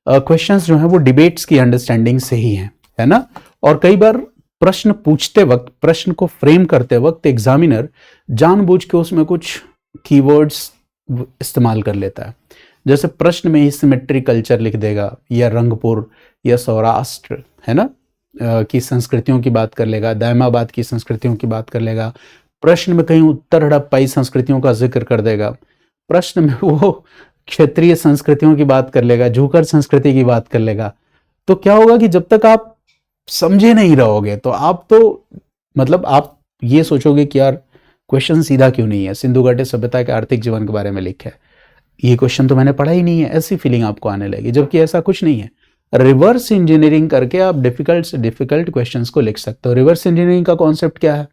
क्वेश्चंस जो है वो डिबेट्स की अंडरस्टैंडिंग से ही है ना। और कई बार प्रश्न पूछते वक्त, प्रश्न को फ्रेम करते वक्त एग्जामिनर जानबूझ के उसमें कुछ कीवर्ड्स इस्तेमाल कर लेता है। जैसे प्रश्न में ही सिमेट्री कल्चर लिख देगा, या रंगपुर या सौराष्ट्र, है ना, की संस्कृतियों की बात कर लेगा, दायमाबाद की संस्कृतियों की बात कर लेगा। प्रश्न में कहीं उत्तर हड़प्पाई संस्कृतियों का जिक्र कर देगा, प्रश्न में वो क्षेत्रीय संस्कृतियों की बात कर लेगा, झूकर संस्कृति की बात कर लेगा। तो क्या होगा कि जब तक आप समझे नहीं रहोगे तो आप तो मतलब आप ये सोचोगे कि यार क्वेश्चन सीधा क्यों नहीं है, सिंधु घाटी सभ्यता के आर्थिक जीवन के बारे में लिखा है, ये क्वेश्चन तो मैंने पढ़ा ही नहीं है, ऐसी फीलिंग आपको आने लगी, जबकि ऐसा कुछ नहीं है। रिवर्स इंजीनियरिंग करके आप डिफिकल्ट से डिफिकल्ट क्वेश्चंस को लिख सकते हो। रिवर्स इंजीनियरिंग का कॉन्सेप्ट क्या है?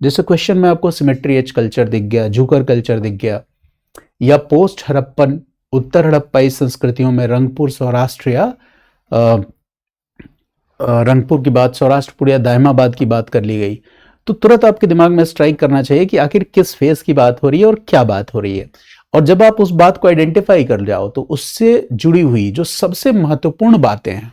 जैसे क्वेश्चन में आपको सिमेट्री एच कल्चर दिख गया, झूकर कल्चर दिख गया, या पोस्ट हड़प्पन उत्तर हड़प्पाई संस्कृतियों में रंगपुर सौराष्ट्र या रंगपुर की बात, सौराष्ट्रपुर या दायमाबाद की बात कर ली गई, तो तुरंत आपके दिमाग में स्ट्राइक करना चाहिए कि आखिर किस फेज की बात हो रही है और क्या बात हो रही है। और जब आप उस बात को आइडेंटिफाई कर जाओ तो उससे जुड़ी हुई जो सबसे महत्वपूर्ण बातें हैं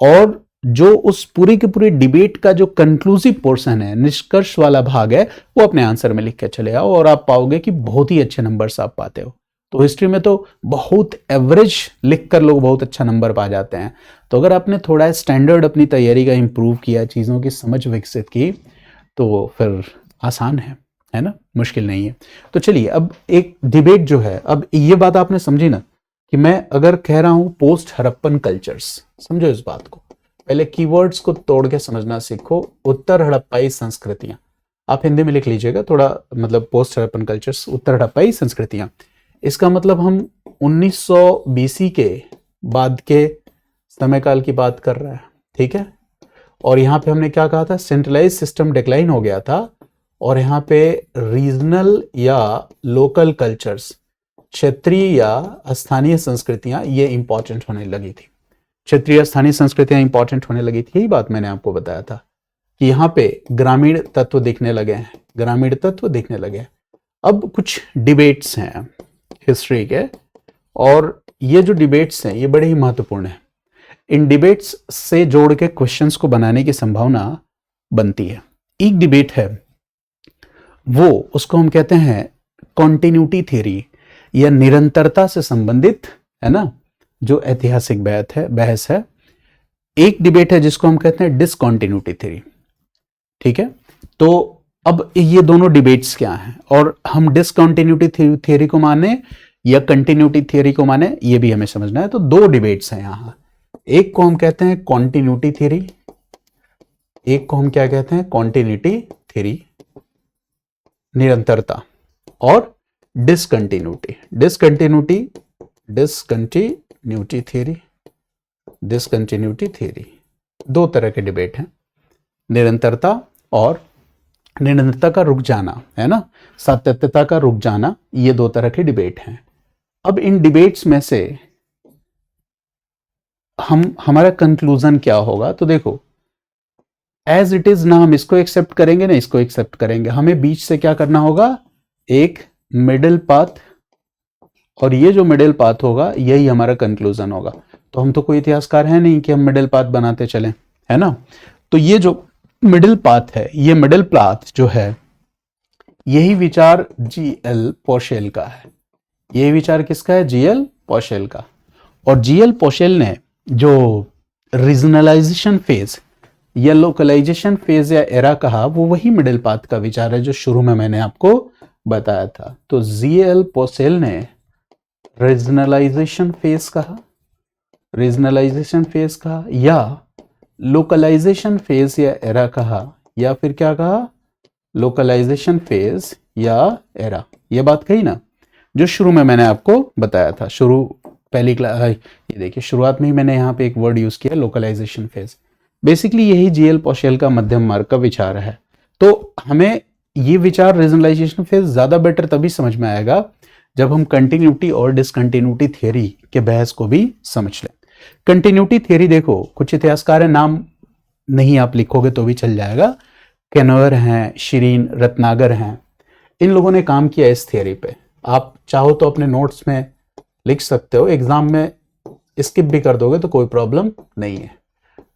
और जो उस पूरी की पूरी डिबेट का जो कंक्लूसिव पोर्शन है, निष्कर्ष वाला भाग है, वो अपने आंसर में लिख के चले आओ और आप पाओगे कि बहुत ही अच्छे नंबर्स आप पाते हो। तो हिस्ट्री में तो बहुत एवरेज लिखकर लोग बहुत अच्छा नंबर पा जाते हैं। तो अगर आपने थोड़ा स्टैंडर्ड अपनी तैयारी का इंप्रूव किया, चीज़ों की समझ विकसित की, तो फिर आसान है ना, मुश्किल नहीं है। तो चलिए, अब एक डिबेट जो है, अब ये बात आपने समझी ना कि मैं अगर कह रहा हूं पोस्ट हड़प्पन कल्चर्स, समझो इस बात को, पहले कीवर्ड्स को तोड़ के समझना सीखो। उत्तर हड़प्पाई संस्कृतियां, आप हिंदी में लिख लीजिएगा थोड़ा, मतलब पोस्ट हड़प्पन कल्चर्स, उत्तर हड़प्पाई संस्कृतियां, इसका मतलब हम 1900 बीसी के बाद के समयकाल की बात कर रहे हैं। ठीक है, और यहाँ पे हमने क्या कहा था, सेंट्रलाइज सिस्टम डिक्लाइन हो गया था और यहाँ पे रीजनल या लोकल कल्चर्स, क्षेत्रीय या स्थानीय संस्कृतियां ये इंपॉर्टेंट होने लगी थी। क्षेत्रीय स्थानीय संस्कृतियां इंपॉर्टेंट होने लगी थी, यही बात मैंने आपको बताया था कि यहाँ पे ग्रामीण तत्व दिखने लगे हैं, ग्रामीण तत्व दिखने लगे। अब कुछ डिबेट्स हैं हिस्ट्री के, और ये जो डिबेट्स हैं ये बड़े ही महत्वपूर्ण हैं। इन डिबेट्स से जोड़ के क्वेश्चंस को बनाने की संभावना बनती है। एक डिबेट है वो, उसको हम कहते हैं कॉन्टिन्यूटी थ्योरी या निरंतरता से संबंधित, है ना, जो ऐतिहासिक बहस है। एक डिबेट है जिसको हम कहते हैं डिसकॉन्टिन्यूटी थ्योरी। ठीक है, तो अब ये दोनों डिबेट्स क्या हैं और हम डिसकॉन्टिन्यूटी थ्योरी को माने या कंटिन्यूटी थ्योरी को माने, ये भी हमें समझना है। तो दो डिबेट्स हैं यहां, एक को हम कहते हैं कॉन्टिन्यूटी थ्योरी, एक को हम क्या कहते हैं, कॉन्टिन्यूटी थ्योरी, निरंतरता, और डिसकंटिन्यूटी थ्योरी, डिसकंटिन्यूटी थ्योरी। दो तरह के डिबेट हैं, निरंतरता और निरंतरता का रुक जाना, है ना, सातत्यता का रुक जाना, ये दो तरह के डिबेट हैं। अब इन डिबेट्स में से हमारा कंक्लूजन क्या होगा? तो देखो, एज इट इज ना हम इसको एक्सेप्ट करेंगे ना इसको एक्सेप्ट करेंगे, हमें बीच से क्या करना होगा, एक मिडिल पाथ, और ये जो मिडिल पाथ होगा यही हमारा कंक्लूजन होगा। तो हम तो कोई इतिहासकार है नहीं कि हम मिडिल पाथ बनाते चलें, है ना। तो ये जो मिडिल पाथ है, ये मिडिल पाथ जो है, यही विचार जीएल पोशेल का है। यही विचार किसका है, जीएल पोशेल का। और जीएल पोशेल ने जो रीजनलाइजेशन फेज या लोकलाइजेशन फेज या एरा कहा, वो वही मिडिल पाथ का विचार है जो शुरू में मैंने आपको बताया था। तो जीएल पोशेल ने रीजनलाइजेशन फेज कहा, रीजनलाइजेशन फेज कहा, या लोकलाइजेशन फेज या एरा कहा, या फिर क्या कहा, लोकलाइजेशन फेज या एरा। ये बात कही ना जो शुरू में मैंने आपको बताया था। शुरू पहली क्लास, ये देखिए शुरुआत में ही मैंने यहाँ पे एक वर्ड यूज किया, लोकलाइजेशन फेज। बेसिकली यही जीएल पोशेल का मध्यम मार्ग का विचार है। तो हमें ये विचार रीजनलाइजेशन फेज ज्यादा बेटर तभी समझ में आएगा जब हम कंटिन्यूटी और डिसकंटिन्यूटी थियरी के बहस को भी समझ लें। कंटिन्यूटी थियरी देखो, कुछ इतिहासकार है, नाम नहीं आप लिखोगे तो भी चल जाएगा, केनोयर हैं, शिरीन रत्नागर हैं, इन लोगों ने काम किया इस थियरी पे। आप चाहो तो अपने नोट्स में लिख सकते हो, एग्जाम में स्किप भी कर दोगे तो कोई प्रॉब्लम नहीं है।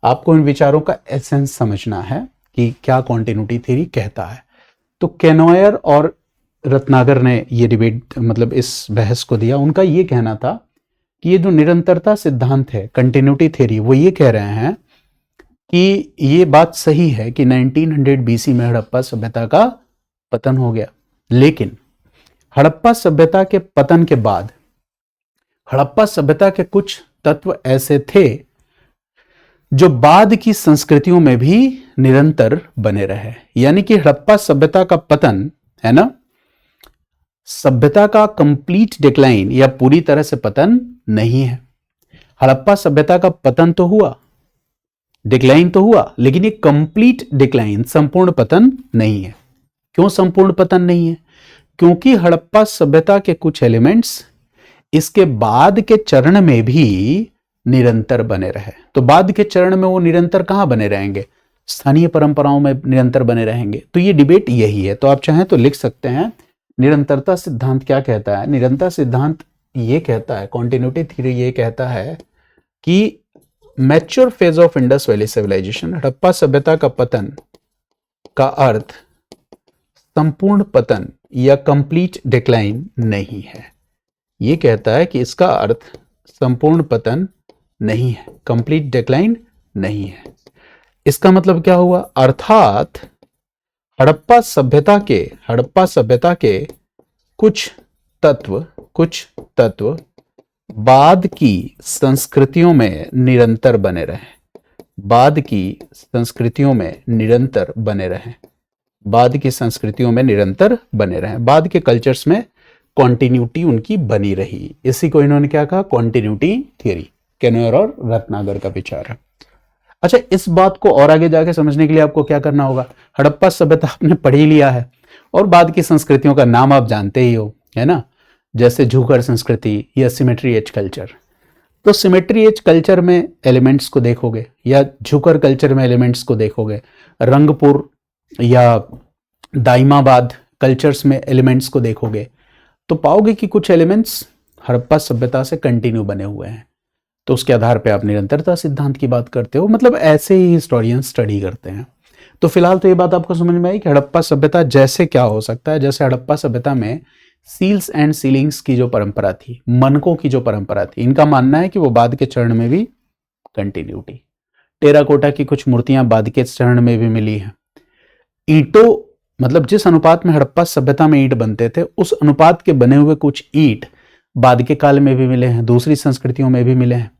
आपको इन विचारों का एसेंस समझना है कि क्या कॉन्टिन्यूटी थ्योरी कहता है। तो केनोयर और रत्नागर ने ये डिबेट, मतलब इस बहस को दिया। उनका ये कहना था कि ये जो निरंतरता सिद्धांत है, कंटिन्यूटी थ्योरी, वो ये कह रहे हैं कि ये बात सही है कि 1900 बीसी में हड़प्पा सभ्यता का पतन हो गया, लेकिन हड़प्पा सभ्यता के पतन के बाद हड़प्पा सभ्यता के कुछ तत्व ऐसे थे जो बाद की संस्कृतियों में भी निरंतर बने रहे। यानी कि हड़प्पा सभ्यता का पतन है ना, सभ्यता का कंप्लीट डिक्लाइन या पूरी तरह से पतन नहीं है। हड़प्पा सभ्यता का पतन तो हुआ, डिक्लाइन तो हुआ, लेकिन ये कंप्लीट डिक्लाइन, संपूर्ण पतन नहीं है। क्यों संपूर्ण पतन नहीं है? क्योंकि हड़प्पा सभ्यता के कुछ एलिमेंट्स इसके बाद के चरण में भी निरंतर बने रहे। तो बाद के चरण में वो निरंतर कहां बने रहेंगे? स्थानीय परंपराओं में निरंतर बने रहेंगे। तो ये डिबेट यही है। तो आप चाहें तो लिख सकते हैं, निरंतरता सिद्धांत क्या कहता है? निरंतर सिद्धांत ये कहता है, कॉन्टिन्यूटी थ्योरी ये कहता है कि mature phase of Indus valley civilisation, Harappa सभ्यता का पतन का अर्थ संपूर्ण पतन या कंप्लीट डिक्लाइन नहीं है। ये कहता है कि इसका अर्थ संपूर्ण पतन नहीं है, कंप्लीट डिक्लाइन नहीं है। इसका मतलब क्या हुआ? अर्थात हड़प्पा सभ्यता के कुछ तत्व बाद की संस्कृतियों में निरंतर बने रहे, बाद की संस्कृतियों में निरंतर बने रहे, बाद की संस्कृतियों में निरंतर बने रहे, बाद के कल्चर्स में कॉन्टिन्यूटी उनकी बनी रही। इसी को इन्होंने क्या कहा? Continuity theory. केनोयर और रत्नागर का विचार है। अच्छा, इस बात को और आगे जाके समझने के लिए आपको क्या करना होगा? हड़प्पा सभ्यता आपने पढ़ ही लिया है और बाद की संस्कृतियों का नाम आप जानते ही हो, है ना, जैसे झूकर संस्कृति या सिमेट्री एज कल्चर। तो सिमेट्री एज कल्चर में एलिमेंट्स को देखोगे या झूकर कल्चर में एलिमेंट्स को देखोगे, रंगपुर या दाइमाबाद कल्चर्स में एलिमेंट्स को देखोगे, तो पाओगे कि कुछ एलिमेंट्स हड़प्पा सभ्यता से कंटिन्यू बने हुए हैं। तो उसके आधार पे आप निरंतरता सिद्धांत की बात करते हो। मतलब ऐसे ही हिस्टोरियन स्टडी करते हैं। तो फिलहाल तो ये बात आपको समझ में आई कि हड़प्पा सभ्यता जैसे क्या हो सकता है, जैसे हड़प्पा सभ्यता में सील्स एंड सीलिंग्स की जो परंपरा थी, मनकों की जो परंपरा थी, इनका मानना है कि वो बाद के चरण में भी कंटिन्यूटी। टेराकोटा की कुछ मूर्तियां बाद के चरण में भी मिली हैं। ईंटों, मतलब जिस अनुपात में हड़प्पा सभ्यता में ईंट बनते थे, उस अनुपात के बने हुए कुछ ईंट बाद के काल में भी मिले हैं, दूसरी संस्कृतियों में भी मिले हैं।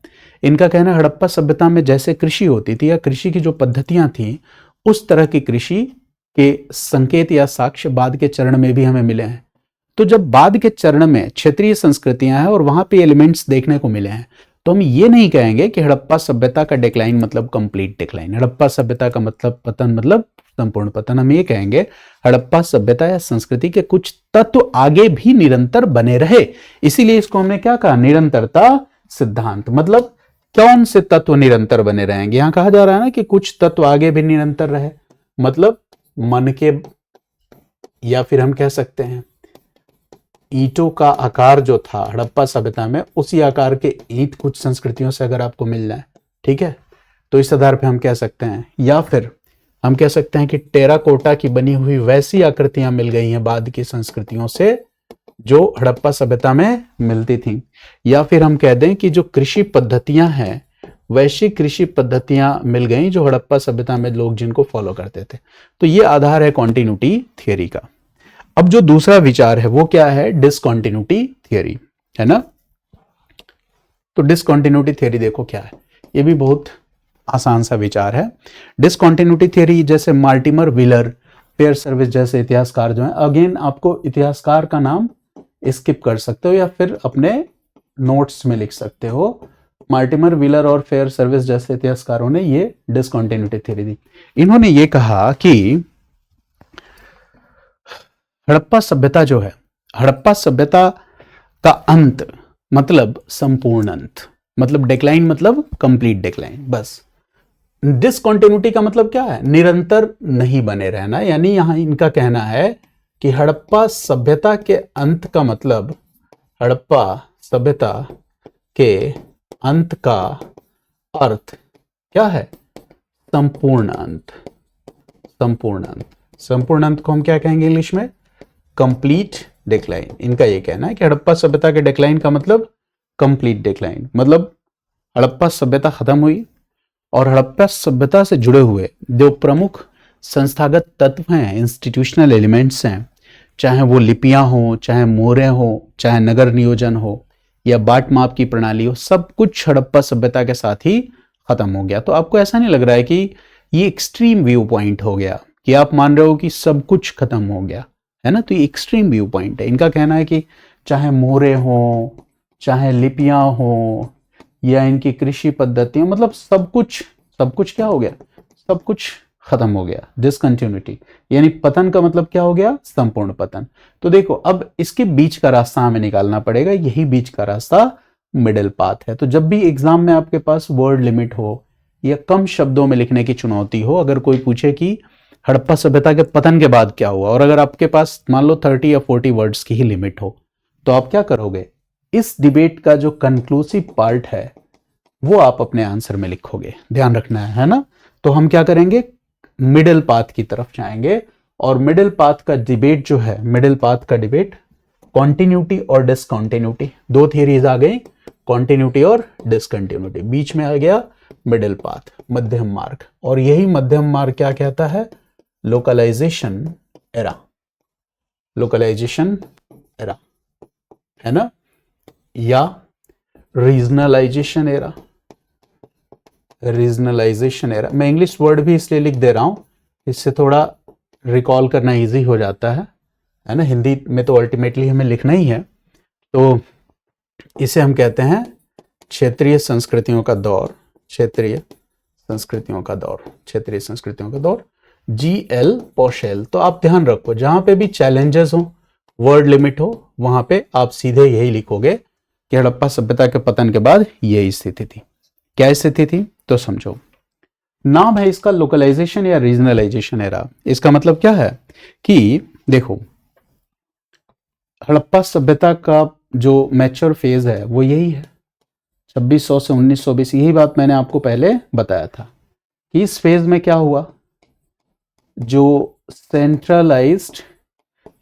इनका कहना है हड़प्पा सभ्यता में जैसे कृषि होती थी या कृषि की जो पद्धतियां थी, उस तरह की कृषि के संकेत या साक्ष्य बाद के चरण में भी हमें मिले हैं। तो जब बाद के चरण में क्षेत्रीय संस्कृतियां हैं और वहां पे एलिमेंट्स देखने को मिले हैं, तो हम ये नहीं कहेंगे कि हड़प्पा सभ्यता का डिक्लाइन मतलब कंप्लीट डिक्लाइन, हड़प्पा सभ्यता का मतलब पतन मतलब संपूर्ण पतन। हम ये कहेंगे हड़प्पा सभ्यता या संस्कृति के कुछ तत्व आगे भी निरंतर बने रहे। इसीलिए इसको हमने क्या कहा? निरंतरता सिद्धांत। मतलब कौन से तत्व निरंतर बने रहेंगे? यहां कहा जा रहा है ना कि कुछ तत्व आगे भी निरंतर रहे, मतलब मन के, या फिर हम कह सकते हैं ईंटों का आकार जो था हड़प्पा सभ्यता में, उसी आकार के ईंट कुछ संस्कृतियों से अगर आपको मिल जाए, ठीक है, तो इस आधार पे हम कह सकते हैं। या फिर हम कह सकते हैं कि टेराकोटा की बनी हुई वैसी आकृतियां मिल गई हैं बाद की संस्कृतियों से जो हड़प्पा सभ्यता में मिलती थी। या फिर हम कह दें कि जो कृषि पद्धतियां हैं वैसी कृषि पद्धतियां मिल गई जो हड़प्पा सभ्यता में लोग जिनको फॉलो करते थे। तो ये आधार है कॉन्टिन्यूटी थियरी का। अब जो दूसरा विचार है वो क्या है? डिसकॉन्टिन्यूटी थियरी, है ना। तो डिसकॉन्टिन्यूटी थियरी देखो क्या है, ये भी बहुत आसान सा विचार है। डिसकॉन्टिन्यूटी थियरी जैसे मार्टिमर व्हीलर, पेयर सर्विस जैसे इतिहासकार जो है, अगेन आपको इतिहासकार का नाम स्किप कर सकते हो या फिर अपने नोट्स में लिख सकते हो। मार्टिमर व्हीलर और फेयर सर्विस जैसे इतिहासकारों ने ये डिसकॉन्टिन्यूटी थ्योरी दी। इन्होंने ये कहा कि हड़प्पा सभ्यता जो है, हड़प्पा सभ्यता का अंत मतलब संपूर्ण अंत, मतलब डिक्लाइन मतलब कंप्लीट डिक्लाइन। बस डिसकॉन्टिन्यूटी का मतलब क्या है? निरंतर नहीं बने रहना। यानी यहां इनका कहना है कि हड़प्पा सभ्यता के अंत का मतलब, हड़प्पा सभ्यता के अंत का अर्थ क्या है? संपूर्ण अंत। संपूर्ण अंत, संपूर्ण अंत को हम क्या कहेंगे इंग्लिश में? Complete decline. इनका ये कहना है कि हड़प्पा सभ्यता के डिक्लाइन का मतलब कंप्लीट डिक्लाइन, मतलब हड़प्पा सभ्यता खत्म हुई और हड़प्पा सभ्यता से जुड़े हुए जो प्रमुख संस्थागत तत्व हैं, इंस्टीट्यूशनल एलिमेंट्स हैं, चाहे वो लिपियां हो, चाहे मोहरें हो, चाहे नगर नियोजन हो या बाट माप की प्रणाली हो, सब कुछ हड़प्पा सभ्यता के साथ ही खत्म हो गया। तो आपको ऐसा नहीं लग रहा है कि ये एक्सट्रीम व्यू पॉइंट हो गया कि आप मान रहे हो कि सब कुछ खत्म हो गया, है ना। तो ये एक्सट्रीम व्यू पॉइंट है। इनका कहना है कि चाहे मोहरे हो, चाहे लिपियां हो या इनकी कृषि पद्धतियां, मतलब सब कुछ क्या हो गया? सब कुछ खत्म हो गया। डिसकंटिन्यूटी यानी पतन का मतलब क्या हो गया? संपूर्ण पतन। तो देखो अब इसके बीच का रास्ता हमें निकालना पड़ेगा, यही बीच का रास्ता मिडिल पाथ है। तो जब भी एग्जाम में आपके पास वर्ड लिमिट हो या कम शब्दों में लिखने की चुनौती हो, अगर कोई पूछे कि हड़प्पा सभ्यता के पतन के बाद क्या हुआ, और अगर आपके पास मान लो 30 या 40 वर्ड्स की ही लिमिट हो, तो आप क्या करोगे? इस डिबेट का जो कंक्लूसिव पार्ट है वो आप अपने आंसर में लिखोगे। ध्यान रखना है ना। तो हम क्या करेंगे? मिडिल पाथ की तरफ जाएंगे और मिडिल पाथ का डिबेट जो है, मिडिल पाथ का डिबेट कॉन्टिन्यूटी और डिसकंटिन्यूटी, दो थियरीज आ गई, कॉन्टिन्यूटी और डिसकंटिन्यूटी, बीच में आ गया मिडिल पाथ, मध्यम मार्ग। और यही मध्यम मार्ग क्या कहता है? Localisation era. लोकलाइजेशन एरा, है ना, या रीजनलाइजेशन एरा। रीजनलाइजेशन एरा, मैं इंग्लिश वर्ड भी इसलिए लिख दे रहा हूं, इससे थोड़ा रिकॉल करना इजी हो जाता है ना। हिंदी में तो अल्टीमेटली हमें लिखना ही है। तो इसे हम कहते हैं क्षेत्रीय संस्कृतियों का दौर। क्षेत्रीय संस्कृतियों का दौर, क्षेत्रीय संस्कृतियों का दौर, GL पोशेल। तो आप ध्यान रखो, जहां पे भी चैलेंजेस हो, वर्ड लिमिट हो, वहां पे आप सीधे यही लिखोगे कि हड़प्पा सभ्यता के पतन के बाद यही स्थिति थी। क्या स्थिति थी? तो समझो, नाम है इसका लोकलाइजेशन या रीजनलाइजेशन एरा। इसका मतलब क्या है कि देखो, हड़प्पा सभ्यता का जो मैच्योर फेज है वो यही है, 2600 से 1920। यही बात मैंने आपको पहले बताया था कि इस फेज में क्या हुआ, जो सेंट्रलाइज्ड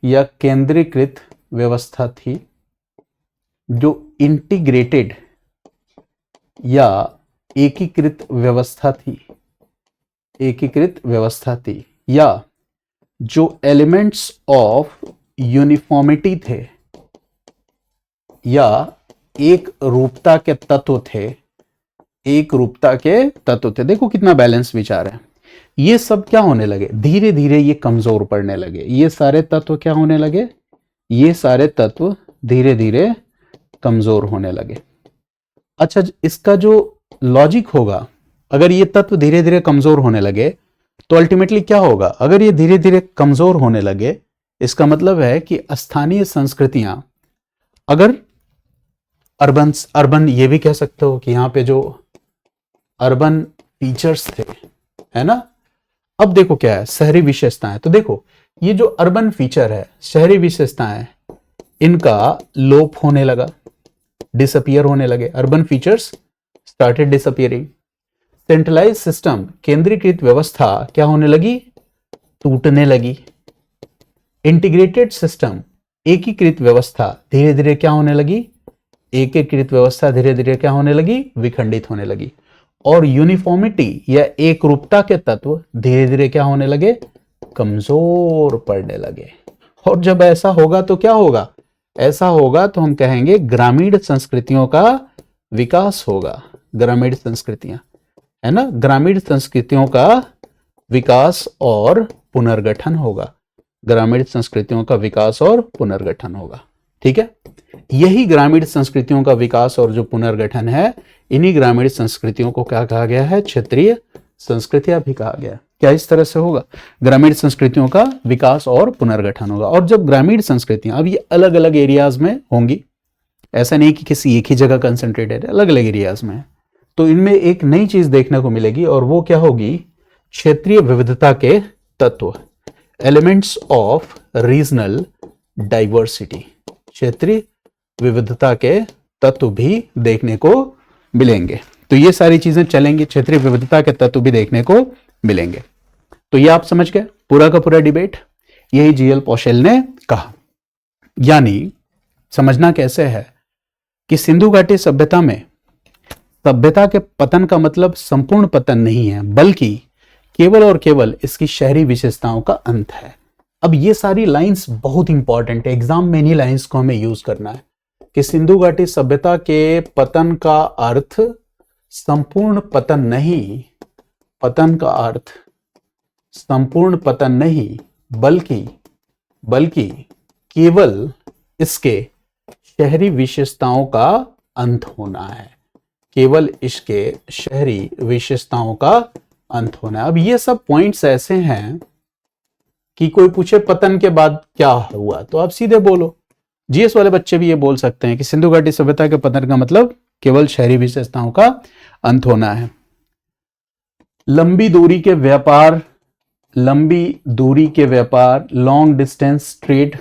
या केंद्रीकृत व्यवस्था थी, जो इंटीग्रेटेड या एकीकृत व्यवस्था थी, एकीकृत व्यवस्था थी, या जो एलिमेंट्स ऑफ यूनिफॉर्मिटी थे या एक रूपता के तत्व थे, एक रूपता के तत्व थे। देखो कितना बैलेंस विचार है। ये सब क्या होने लगे? धीरे धीरे ये कमजोर पड़ने लगे। ये सारे तत्व क्या होने लगे? ये सारे तत्व धीरे धीरे कमजोर होने लगे। अच्छा, इसका जो लॉजिक होगा, अगर ये तत्व धीरे धीरे कमजोर होने लगे तो अल्टीमेटली क्या होगा? अगर ये धीरे धीरे कमजोर होने लगे, इसका मतलब है कि स्थानीय संस्कृतियां, अगर अर्बन ये भी कह सकते हो कि यहाँ पे जो अर्बन फीचर्स थे, है ना। अब देखो क्या है, शहरी विशेषताएं। तो देखो ये जो अर्बन फीचर है, शहरी विशेषताएं, इनका लोप होने लगा, डिसअपियर होने लगे। Urban features started disappearing. Centralise system, केंद्रीकृत व्यवस्था क्या होने लगी, टूटने लगी। इंटीग्रेटेड सिस्टम, एकीकृत व्यवस्था धीरे धीरे क्या होने लगी, एकीकृत व्यवस्था धीरे धीरे क्या होने लगी, विखंडित होने लगी। और यूनिफॉर्मिटी या एक रूपता के तत्व धीरे धीरे क्या होने लगे, कमजोर पड़ने लगे। और जब ऐसा होगा तो क्या होगा, ऐसा होगा तो हम कहेंगे ग्रामीण संस्कृतियों का विकास होगा। ग्रामीण संस्कृतियां, है ना, ग्रामीण संस्कृतियों का विकास और पुनर्गठन होगा। ग्रामीण संस्कृतियों का विकास और पुनर्गठन होगा। ठीक है, यही ग्रामीण संस्कृतियों का विकास और जो पुनर्गठन है, इन्हीं ग्रामीण संस्कृतियों को क्या कहा गया है, क्षेत्रीय संस्कृतियां भी कहा गया है। क्या इस तरह से होगा, ग्रामीण संस्कृतियों का विकास और पुनर्गठन होगा। और जब ग्रामीण संस्कृतियां, अब ये अलग अलग एरियाज में होंगी, ऐसा नहीं कि किसी एक ही जगह कंसंट्रेटेड है, अलग अलग एरियाज में है, तो इनमें एक नई चीज देखने को मिलेगी और वो क्या होगी, क्षेत्रीय विविधता के तत्व, एलिमेंट्स ऑफ रीजनल डाइवर्सिटी। क्षेत्रीय विविधता के तत्व भी देखने को मिलेंगे। तो ये सारी चीजें चलेंगी, क्षेत्रीय विविधता के तत्व भी देखने को मिलेंगे। तो ये आप समझ गए पूरा का पूरा डिबेट, यही जीएल पौशेल ने कहा। यानी समझना कैसे है कि सिंधु घाटी सभ्यता में सभ्यता के पतन का मतलब संपूर्ण पतन नहीं है, बल्कि केवल और केवल इसकी शहरी विशेषताओं का अंत है। अब ये सारी लाइंस बहुत इंपॉर्टेंट है, एग्जाम में इन्हीं लाइंस को हमें यूज करना है कि सिंधु घाटी सभ्यता के पतन का अर्थ संपूर्ण पतन नहीं, पतन का अर्थ संपूर्ण पतन नहीं, बल्कि केवल इसके शहरी विशेषताओं का अंत होना है। केवल इसके शहरी विशेषताओं का अंत होना है। अब ये सब पॉइंट्स ऐसे हैं कि कोई पूछे पतन के बाद क्या हुआ तो आप सीधे बोलो। जीएस वाले बच्चे भी ये बोल सकते हैं कि सिंधु घाटी सभ्यता के पतन का मतलब केवल शहरी विशेषताओं का अंत होना है। लंबी दूरी के व्यापार, लॉन्ग डिस्टेंस ट्रेड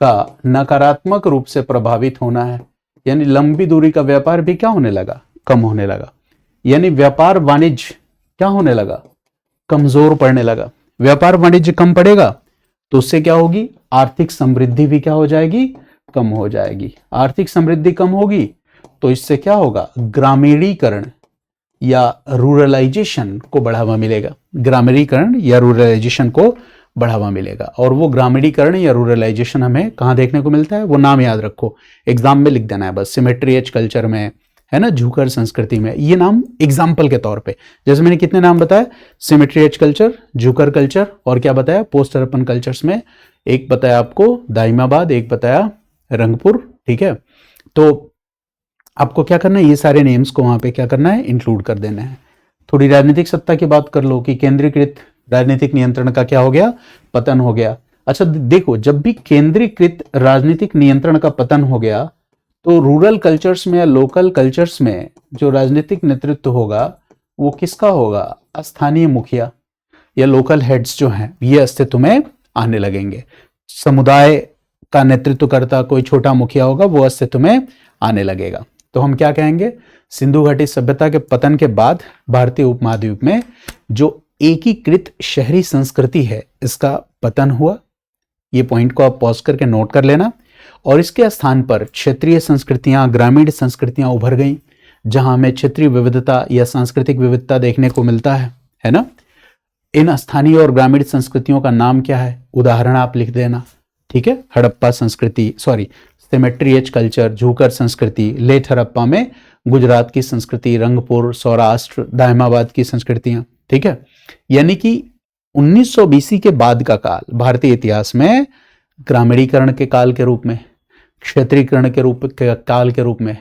का नकारात्मक रूप से प्रभावित होना है। यानी लंबी दूरी का व्यापार भी क्या होने लगा, कम होने लगा। यानी व्यापार वाणिज्य क्या होने लगा, कमजोर पड़ने लगा। व्यापार वाणिज्य कम पड़ेगा तो उससे क्या होगी, आर्थिक समृद्धि भी क्या हो जाएगी, कम हो जाएगी। आर्थिक समृद्धि कम होगी तो इससे क्या होगा, ग्रामीणीकरण या रूरलाइजेशन को बढ़ावा मिलेगा। ग्रामीणीकरण या रूरलाइजेशन को बढ़ावा मिलेगा। और वो ग्रामीणीकरण या रूरलाइजेशन हमें कहां देखने को मिलता है, वो नाम याद रखो, एग्जाम में लिख देना है बस। सिमेट्री एज कल्चर में, है ना, झूकर संस्कृति में, ये नाम एग्जाम्पल के तौर पे, जैसे मैंने कितने नाम बताया, सिमेट्री एज कल्चर, झूकर कल्चर, और क्या बताया, पोस्ट अर्बन कल्चर्स में एक बताया आपको दाइमाबाद, एक बताया रंगपुर। ठीक है, तो आपको क्या करना है, ये सारे नेम्स को वहां पे क्या करना है, इंक्लूड कर देना है। थोड़ी राजनीतिक सत्ता की बात कर लो कि केंद्रीकृत राजनीतिक नियंत्रण का क्या हो गया, पतन हो गया। अच्छा देखो, जब भी केंद्रीकृत राजनीतिक नियंत्रण का पतन हो गया तो रूरल कल्चर्स में या लोकल कल्चर्स में जो राजनीतिक नेतृत्व होगा वो किसका होगा, स्थानीय मुखिया या लोकल हेड्स जो हैं ये अस्तित्व में आने लगेंगे। समुदाय का नेतृत्व करता कोई छोटा मुखिया होगा, वो अस्तित्व में आने लगेगा। तो हम क्या कहेंगे, सिंधु घाटी सभ्यता के पतन के बाद भारतीय उपमहाद्वीप में जो एकीकृत शहरी संस्कृति है इसका पतन हुआ। ये पॉइंट को आप पॉज करके नोट कर लेना। और इसके स्थान पर क्षेत्रीय संस्कृतियां, ग्रामीण संस्कृतियां उभर गईं, जहां हमें क्षेत्रीय विविधता या सांस्कृतिक विविधता देखने को मिलता है ना। इन स्थानीय और ग्रामीण संस्कृतियों का नाम क्या है, उदाहरण आप लिख देना। ठीक है, हड़प्पा संस्कृति, सिमेट्री एज कल्चर, झूकर संस्कृति, लेट हड़प्पा में गुजरात की संस्कृति, रंगपुर, सौराष्ट्र, दाइमाबाद की संस्कृतियां। ठीक है, यानी कि 1900 BC के बाद का काल भारतीय इतिहास में ग्रामीणीकरण के काल के रूप में, क्षेत्रीकरण के काल के रूप में,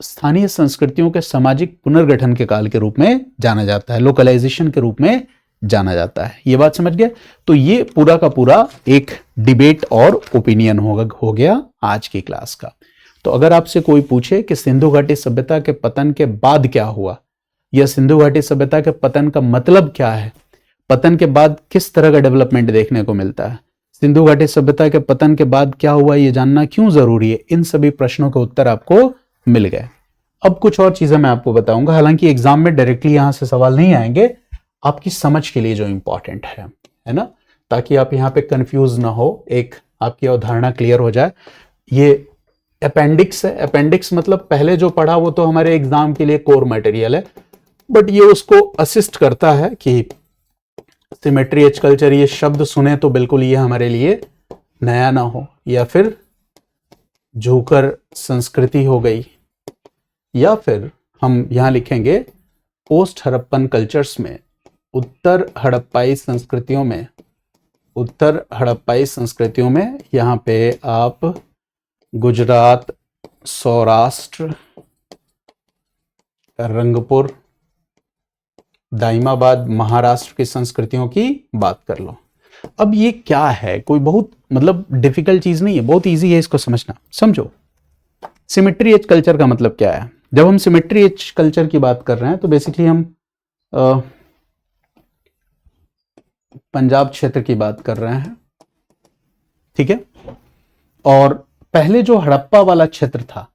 स्थानीय संस्कृतियों के सामाजिक पुनर्गठन के काल के रूप में जाना जाता है, लोकलाइजेशन के रूप में जाना जाता है। ये बात समझ गए। तो ये पूरा का पूरा एक डिबेट और ओपिनियन हो गया आज की क्लास का। तो अगर आपसे कोई पूछे कि सिंधु घाटी सभ्यता के पतन के बाद क्या हुआ, या सिंधु घाटी सभ्यता के पतन का मतलब क्या है, पतन के बाद किस तरह का डेवलपमेंट देखने को मिलता है, सिंधु घाटी सभ्यता के पतन के बाद क्या हुआ ये जानना क्यों जरूरी है, इन सभी प्रश्नों के उत्तर आपको मिल गए। अब कुछ और चीजें मैं आपको बताऊंगा, हालांकि एग्जाम में डायरेक्टली यहां से सवाल नहीं आएंगे, आपकी समझ के लिए जो इंपॉर्टेंट है ना, ताकि आप यहाँ पे कंफ्यूज ना हो, एक आपकी अवधारणा क्लियर हो जाए। ये अपेंडिक्स है, अपेंडिक्स मतलब पहले जो पढ़ा वो तो हमारे एग्जाम के लिए कोर मटेरियल है, बट ये उसको असिस्ट करता है कि सिमेट्री एज कल्चर ये शब्द सुने तो बिल्कुल ये हमारे लिए नया ना हो, या फिर झूकर संस्कृति हो गई, या फिर हम यहां लिखेंगे पोस्ट हड़प्पन कल्चर्स में, उत्तर हड़प्पाई संस्कृतियों में, उत्तर हड़प्पाई संस्कृतियों में यहाँ पे आप गुजरात, सौराष्ट्र, रंगपुर, दाइमाबाद, महाराष्ट्र की संस्कृतियों की बात कर लो। अब ये क्या है, कोई बहुत मतलब डिफिकल्ट चीज नहीं है, बहुत इजी है इसको समझना। समझो सिमेट्री एज कल्चर का मतलब क्या है। जब हम सिमेट्री एज कल्चर की बात कर रहे हैं तो बेसिकली हम पंजाब क्षेत्र की बात कर रहे हैं, ठीक है। और पहले जो हड़प्पा वाला क्षेत्र था,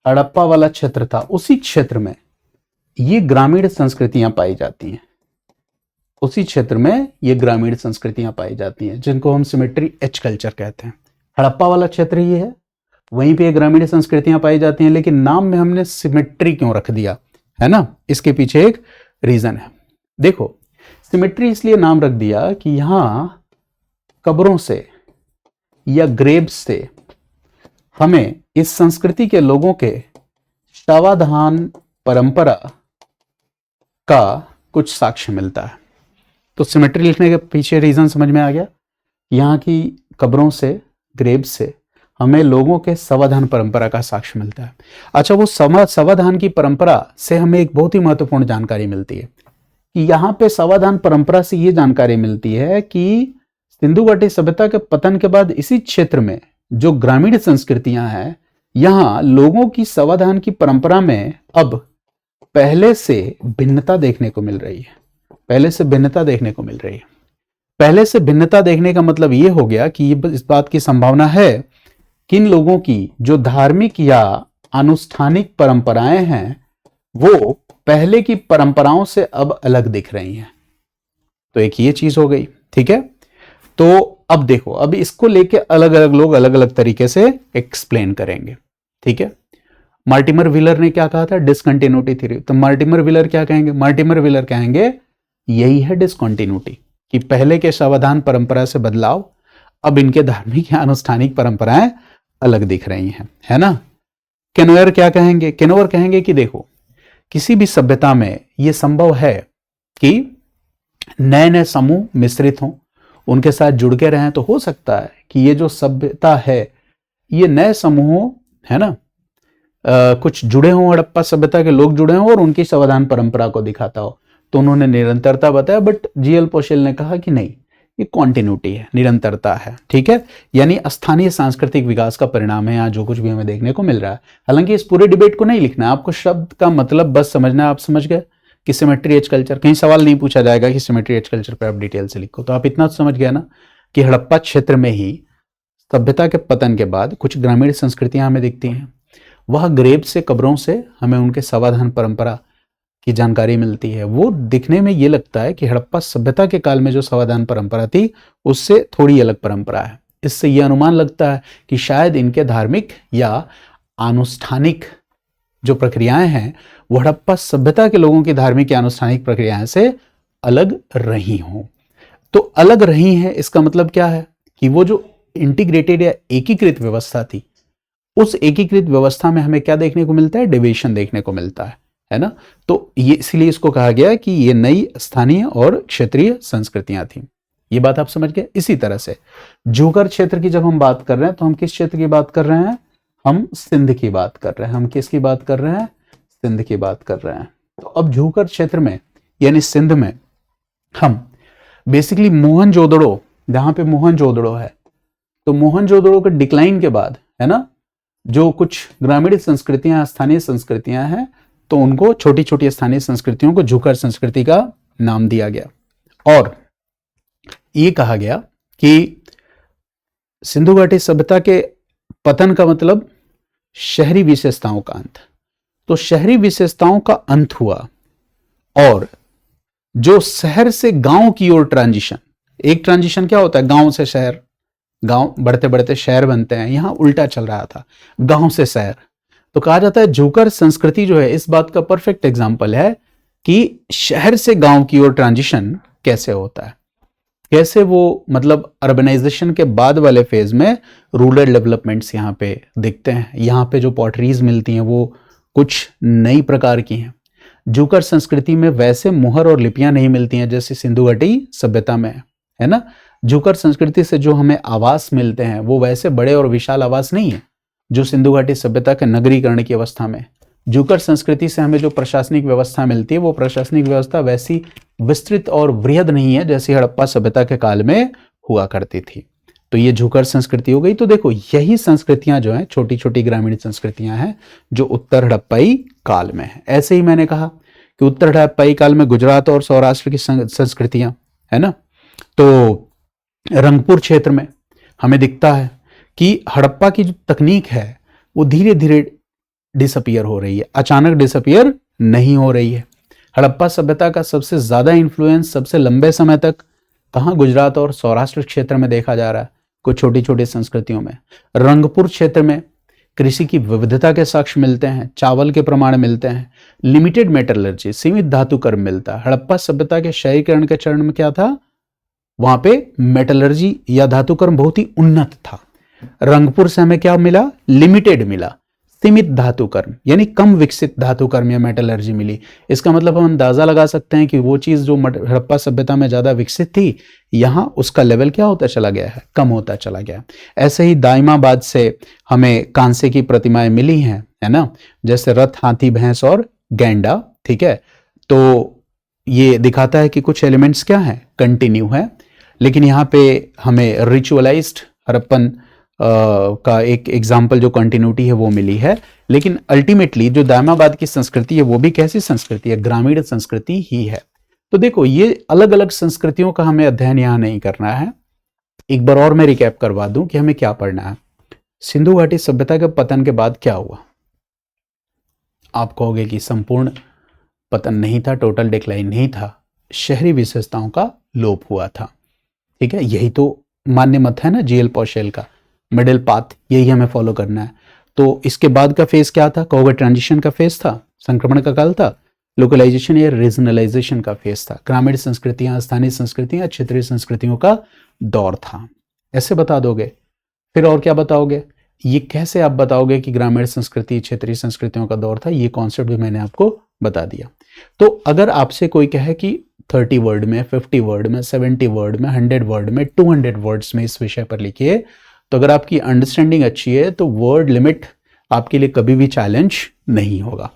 हड़प्पा वाला क्षेत्र था, उसी क्षेत्र में ये ग्रामीण संस्कृतियां पाई जाती हैं, उसी क्षेत्र में ये ग्रामीण संस्कृतियां पाई जाती हैं, जिनको हम सिमेट्री एज कल्चर कहते हैं। हड़प्पा वाला क्षेत्र ये है, वहीं पे ग्रामीण संस्कृतियां पाई जाती हैं, लेकिन नाम में हमने सिमेट्री क्यों रख दिया, है ना, इसके पीछे एक रीजन है। देखो सिमेट्री इसलिए नाम रख दिया कि यहां कब्रों से या ग्रेव्स से हमें इस संस्कृति के लोगों के शवाधान परंपरा का कुछ साक्ष्य मिलता है। तो सिमेट्री लिखने के पीछे रीजन समझ में आ गया। यहाँ की कब्रों से, ग्रेव से हमें लोगों के शवाधान परंपरा का साक्ष्य मिलता है। अच्छा, वो शवाधान की परंपरा से हमें एक बहुत ही महत्वपूर्ण जानकारी मिलती है कि यहाँ पे शवाधान परंपरा से ये जानकारी मिलती है कि सिंधु घाटी सभ्यता के पतन के बाद इसी क्षेत्र में जो ग्रामीण संस्कृतियां हैं, यहाँ लोगों की शवाधान की परंपरा में अब पहले से भिन्नता देखने को मिल रही है, पहले से भिन्नता देखने को मिल रही है। पहले से भिन्नता देखने का मतलब ये हो गया कि इस बात की संभावना है कि इन लोगों की जो धार्मिक या अनुष्ठानिक परंपराएं हैं वो पहले की परंपराओं से अब अलग दिख रही हैं। तो एक ये चीज हो गई, ठीक है। तो अब देखो, अब इसको लेके अलग अलग लोग अलग अलग तरीके से एक्सप्लेन करेंगे, ठीक है। मार्टिमर व्हीलर ने क्या कहा था, डिसकंटिन्यूटी थ्योरी। तो मार्टिमर व्हीलर क्या कहेंगे, मार्टिमर व्हीलर कहेंगे यही है डिसकंटिन्यूटी, कि पहले के शवाधान परंपरा से बदलाव, अब इनके धार्मिक या अनुष्ठानिक परंपराएं अलग दिख रही हैं, है ना। केनोयर क्या कहेंगे, केनोयर कहेंगे कि देखो किसी भी सभ्यता में यह संभव है कि नए नए समूह मिश्रित हों, उनके साथ जुड़ के रहें, तो हो सकता है कि ये जो सभ्यता है ये नए समूहों, है ना, कुछ जुड़े हों, हड़प्पा सभ्यता के लोग जुड़े हों और उनकी शवाधान परंपरा को दिखाता हो। तो उन्होंने निरंतरता बताया, बट जीएल पोशेल ने कहा कि नहीं, ये कॉन्टिन्यूटी है, निरंतरता है, ठीक है। यानी स्थानीय सांस्कृतिक विकास का परिणाम है यहाँ जो कुछ भी हमें देखने को मिल रहा है। हालांकि इस पूरे डिबेट को नहीं लिखना है, आपको शब्द का मतलब बस समझना है। आप समझ गए कि सिमेट्री एज कल्चर, कहीं सवाल नहीं पूछा जाएगा कि सिमेट्री एज कल्चर पर आप डिटेल से लिखो। तो आप इतना समझ गए ना कि हड़प्पा क्षेत्र में ही सभ्यता के पतन के बाद कुछ ग्रामीण संस्कृतियां हमें दिखती हैं, वह ग्रेव से, कब्रों से हमें उनके शवाधान परंपरा की जानकारी मिलती है। वो दिखने में ये लगता है कि हड़प्पा सभ्यता के काल में जो शवाधान परंपरा थी उससे थोड़ी अलग परंपरा है। इससे यह अनुमान लगता है कि शायद इनके धार्मिक या अनुष्ठानिक जो प्रक्रियाएं हैं वो हड़प्पा सभ्यता के लोगों की धार्मिक या अनुष्ठानिक प्रक्रियाएं से अलग रही हों। तो अलग रही हैं, इसका मतलब क्या है कि वो जो इंटीग्रेटेड या एकीकृत व्यवस्था थी, उस एकीकृत व्यवस्था में हमें क्या देखने को मिलता है, डेविएशन देखने को मिलता है ना। तो ये इसलिए इसको कहा गया कि ये नई स्थानीय और क्षेत्रीय संस्कृतियां थी। ये बात आप समझ गए। इसी तरह से झूकर क्षेत्र की जब हम बात कर रहे हैं तो हम किस क्षेत्र की बात कर रहे हैं, हम सिंध की बात कर रहे हैं। हम किसकी बात कर रहे हैं, सिंध की बात कर रहे हैं। तो अब झूकर क्षेत्र में यानी सिंध में हम बेसिकली मोहनजोदड़ो, जहां पे मोहनजोदड़ो है, तो मोहनजोदड़ो के डिक्लाइन के बाद, है ना, जो कुछ ग्रामीण संस्कृतियां, स्थानीय संस्कृतियां हैं, तो उनको छोटी छोटी स्थानीय संस्कृतियों को झुकर संस्कृति का नाम दिया गया और ये कहा गया कि सिंधु घाटी सभ्यता के पतन का मतलब शहरी विशेषताओं का अंत। तो शहरी विशेषताओं का अंत हुआ और जो शहर से गांव की ओर ट्रांजिशन, एक ट्रांजिशन क्या होता है, गांव से शहर, गांव बढ़ते बढ़ते शहर बनते हैं, यहां उल्टा चल रहा था, गांव से शहर। तो कहा जाता है झुकर संस्कृति जो है इस बात का परफेक्ट एग्जाम्पल है कि शहर से गांव की ओर ट्रांजिशन कैसे होता है, कैसे वो मतलब अर्बनाइजेशन के बाद वाले फेज में रूरल डेवलपमेंट्स यहाँ पे दिखते हैं। यहाँ पे जो पॉटरीज मिलती हैं वो कुछ नई प्रकार की हैं। झुकर संस्कृति में वैसे मुहर और लिपियां नहीं मिलती हैं जैसे सिंधु घाटी सभ्यता में है ना। झुकर संस्कृति से जो हमें आवास मिलते हैं वो वैसे बड़े और विशाल आवास नहीं है जो सिंधु घाटी सभ्यता के नगरीकरण की अवस्था में। झुकर संस्कृति से हमें जो प्रशासनिक व्यवस्था मिलती है वो प्रशासनिक व्यवस्था वैसी विस्तृत और वृहद नहीं है जैसी हड़प्पा सभ्यता के काल में हुआ करती थी। तो ये झुकर संस्कृति हो गई। तो देखो यही संस्कृतियां जो हैं छोटी छोटी ग्रामीण संस्कृतियां हैं जो उत्तर हड़प्पाई काल में है। ऐसे ही मैंने कहा कि उत्तर हड़प्पाई काल में गुजरात और सौराष्ट्र की संस्कृतियां है ना। तो रंगपुर क्षेत्र में हमें दिखता है कि हड़प्पा की जो तकनीक है वो धीरे धीरे डिसअपियर हो रही है, अचानक डिसअपियर नहीं हो रही है। हड़प्पा सभ्यता का सबसे ज्यादा इन्फ्लुएंस सबसे लंबे समय तक कहाँ, गुजरात और सौराष्ट्र क्षेत्र में देखा जा रहा है, कुछ छोटी छोटी संस्कृतियों में। रंगपुर क्षेत्र में कृषि की विविधता के साक्ष्य मिलते हैं, चावल के प्रमाण मिलते हैं, लिमिटेड मेटलर्जी, सीमित धातु कर्म मिलता है। हड़प्पा सभ्यता के शहरीकरण के चरण में क्या था, वहां पे मेटलर्जी या धातु कर्म बहुत ही उन्नत था। रंगपुर से हमें क्या मिला, लिमिटेड मिला, सीमित धातु कर्म यानी कम विकसित धातु कर्म या मेटलर्जी मिली। इसका मतलब हम अंदाजा लगा सकते हैं कि वो चीज जो हड़प्पा सभ्यता में ज्यादा विकसित थी यहां उसका लेवल क्या होता चला गया है, कम होता चला गया। ऐसे ही दाइमाबाद से हमें कांसे की प्रतिमाएं मिली हैं है ना, जैसे रथ, हाथी, भैंस और गैंडा। ठीक है, तो ये दिखाता है कि कुछ एलिमेंट्स क्या है, कंटिन्यू है। लेकिन यहाँ पे हमें रिचुअलाइज्ड हड़प्पन का एक एग्जाम्पल जो कंटिन्यूटी है वो मिली है। लेकिन अल्टीमेटली जो दाइमाबाद की संस्कृति है वो भी कैसी संस्कृति है, ग्रामीण संस्कृति ही है। तो देखो ये अलग अलग संस्कृतियों का हमें अध्ययन यहाँ नहीं करना है। एक बार और मैं रिकैप करवा दूं कि हमें क्या पढ़ना है। सिंधु घाटी सभ्यता के पतन के बाद क्या हुआ, आप कहोगे कि संपूर्ण पतन नहीं था, टोटल डिक्लाइन नहीं था, शहरी विशेषताओं का लोप हुआ था। ठीक है, यही तो मान्य मत है ना जीएल पॉशेल का, मिडिल पाथ, यही हमें फॉलो करना है। तो इसके बाद का फेज क्या था, कहोगे ट्रांजिशन का फेज था, संक्रमण का काल था, लोकलाइजेशन या रीजनलाइजेशन का फेज था, ग्रामीण संस्कृतियां, स्थानीय संस्कृतियां, क्षेत्रीय संस्कृतियों का दौर था। ऐसे बता दोगे। फिर और क्या बताओगे, ये कैसे आप बताओगे कि ग्रामीण संस्कृति क्षेत्रीय संस्कृतियों का दौर था, ये कॉन्सेप्ट भी मैंने आपको बता दिया। तो अगर आपसे कोई कहे कि 30 वर्ड में, 50 वर्ड में, 70 वर्ड में, 100 वर्ड में, 200 वर्ड्स में इस विषय पर लिखिए, तो अगर आपकी अंडरस्टैंडिंग अच्छी है तो वर्ड लिमिट आपके लिए कभी भी चैलेंज नहीं होगा।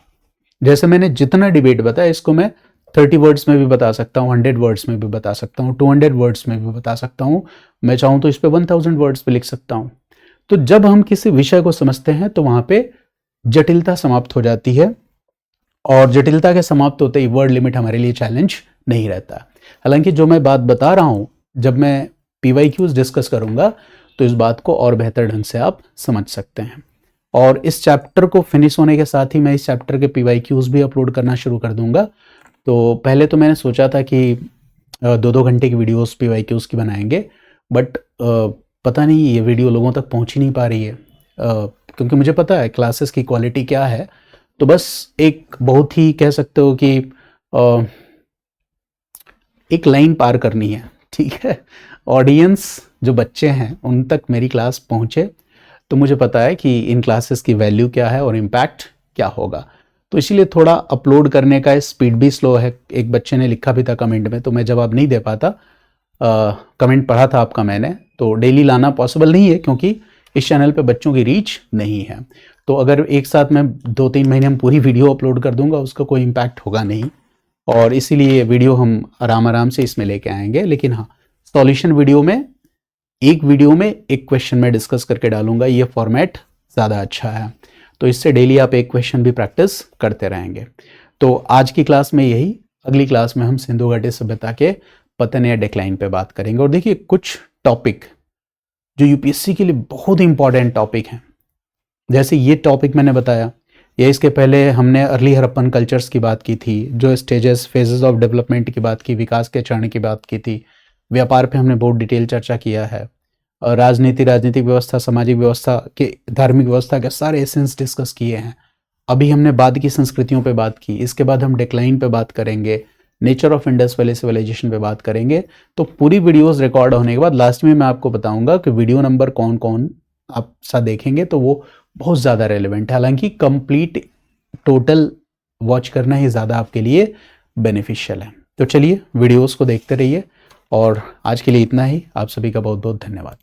जैसे मैंने जितना डिबेट बताया इसको मैं 30 वर्ड्स में भी बता सकता हूँ, 100 वर्ड्स में भी बता सकता हूँ, 200 वर्ड्स में भी बता सकता हूँ, मैं चाहूँ तो इस पे 1000 वर्ड्स पे लिख सकता हूँ। तो जब हम किसी विषय को समझते हैं तो वहां पे जटिलता समाप्त हो जाती है, और जटिलता के समाप्त होते ही वर्ड लिमिट हमारे लिए चैलेंज नहीं रहता। हालांकि जो मैं बात बता रहा हूं, जब मैं PYQs डिस्कस करूंगा तो इस बात को और बेहतर ढंग से आप समझ सकते हैं। और इस चैप्टर को फिनिश होने के साथ ही मैं इस चैप्टर के PYQs भी अपलोड करना शुरू कर दूंगा। तो पहले तो मैंने सोचा था कि 2-2 घंटे की वीडियोस PYQs की बनाएंगे, बट पता नहीं ये वीडियो लोगों तक पहुंच ही नहीं पा रही है, क्योंकि मुझे पता है क्लासेस की क्वालिटी क्या है। तो बस एक बहुत ही कह सकते हो कि एक लाइन पार करनी है, ठीक है, ऑडियंस जो बच्चे हैं उन तक मेरी क्लास पहुंचे, तो मुझे पता है कि इन क्लासेस की वैल्यू क्या है और इम्पैक्ट क्या होगा। तो इसीलिए थोड़ा अपलोड करने का स्पीड भी स्लो है। एक बच्चे ने लिखा भी था कमेंट में, तो मैं जवाब नहीं दे पाता, कमेंट पढ़ा था आपका मैंने। तो डेली लाना पॉसिबल नहीं है क्योंकि इस चैनल पे बच्चों की रीच नहीं है। तो अगर एक साथ मैं 2-3 महीने में पूरी वीडियो अपलोड कर दूंगा उसका कोई इम्पैक्ट होगा नहीं, और इसीलिए वीडियो हम आराम आराम से इसमें लेके आएंगे। लेकिन हाँ, सॉल्यूशन वीडियो में एक क्वेश्चन में डिस्कस करके डालूंगा, ये फॉर्मेट ज़्यादा अच्छा है। तो इससे डेली आप एक क्वेश्चन भी प्रैक्टिस करते रहेंगे। तो आज की क्लास में यही, अगली क्लास में हम सिंधु घाटी सभ्यता के पतन या डिक्लाइन पे बात करेंगे। और देखिए कुछ टॉपिक जो यूपीएससी के लिए बहुत इंपॉर्टेंट टॉपिक हैं, जैसे ये टॉपिक मैंने बताया, या इसके पहले हमने अर्ली हड़प्पन कल्चर्स की बात की थी, जो स्टेजेस फेजेस ऑफ डेवलपमेंट की बात की, विकास के चरण की बात की थी। व्यापार पे हमने बहुत डिटेल चर्चा किया है। और राजनीतिक व्यवस्था, सामाजिक व्यवस्था के, धार्मिक व्यवस्था के सारे एसेंस डिस्कस किए हैं। अभी हमने बाद की संस्कृतियों पे बात की, इसके बाद हम डिक्लाइन पे बात करेंगे, nature of Indus valley civilisation पे बात करेंगे। तो पूरी वीडियोस रिकॉर्ड होने के बाद लास्ट में मैं आपको बताऊंगा कि वीडियो नंबर कौन कौन आप सा देखेंगे तो वो बहुत ज़्यादा रेलेवेंट है। हालांकि कंप्लीट टोटल वॉच करना ही ज़्यादा आपके लिए बेनिफिशियल है। तो चलिए वीडियोस को देखते रहिए, और आज के लिए इतना ही। आप सभी का बहुत बहुत धन्यवाद।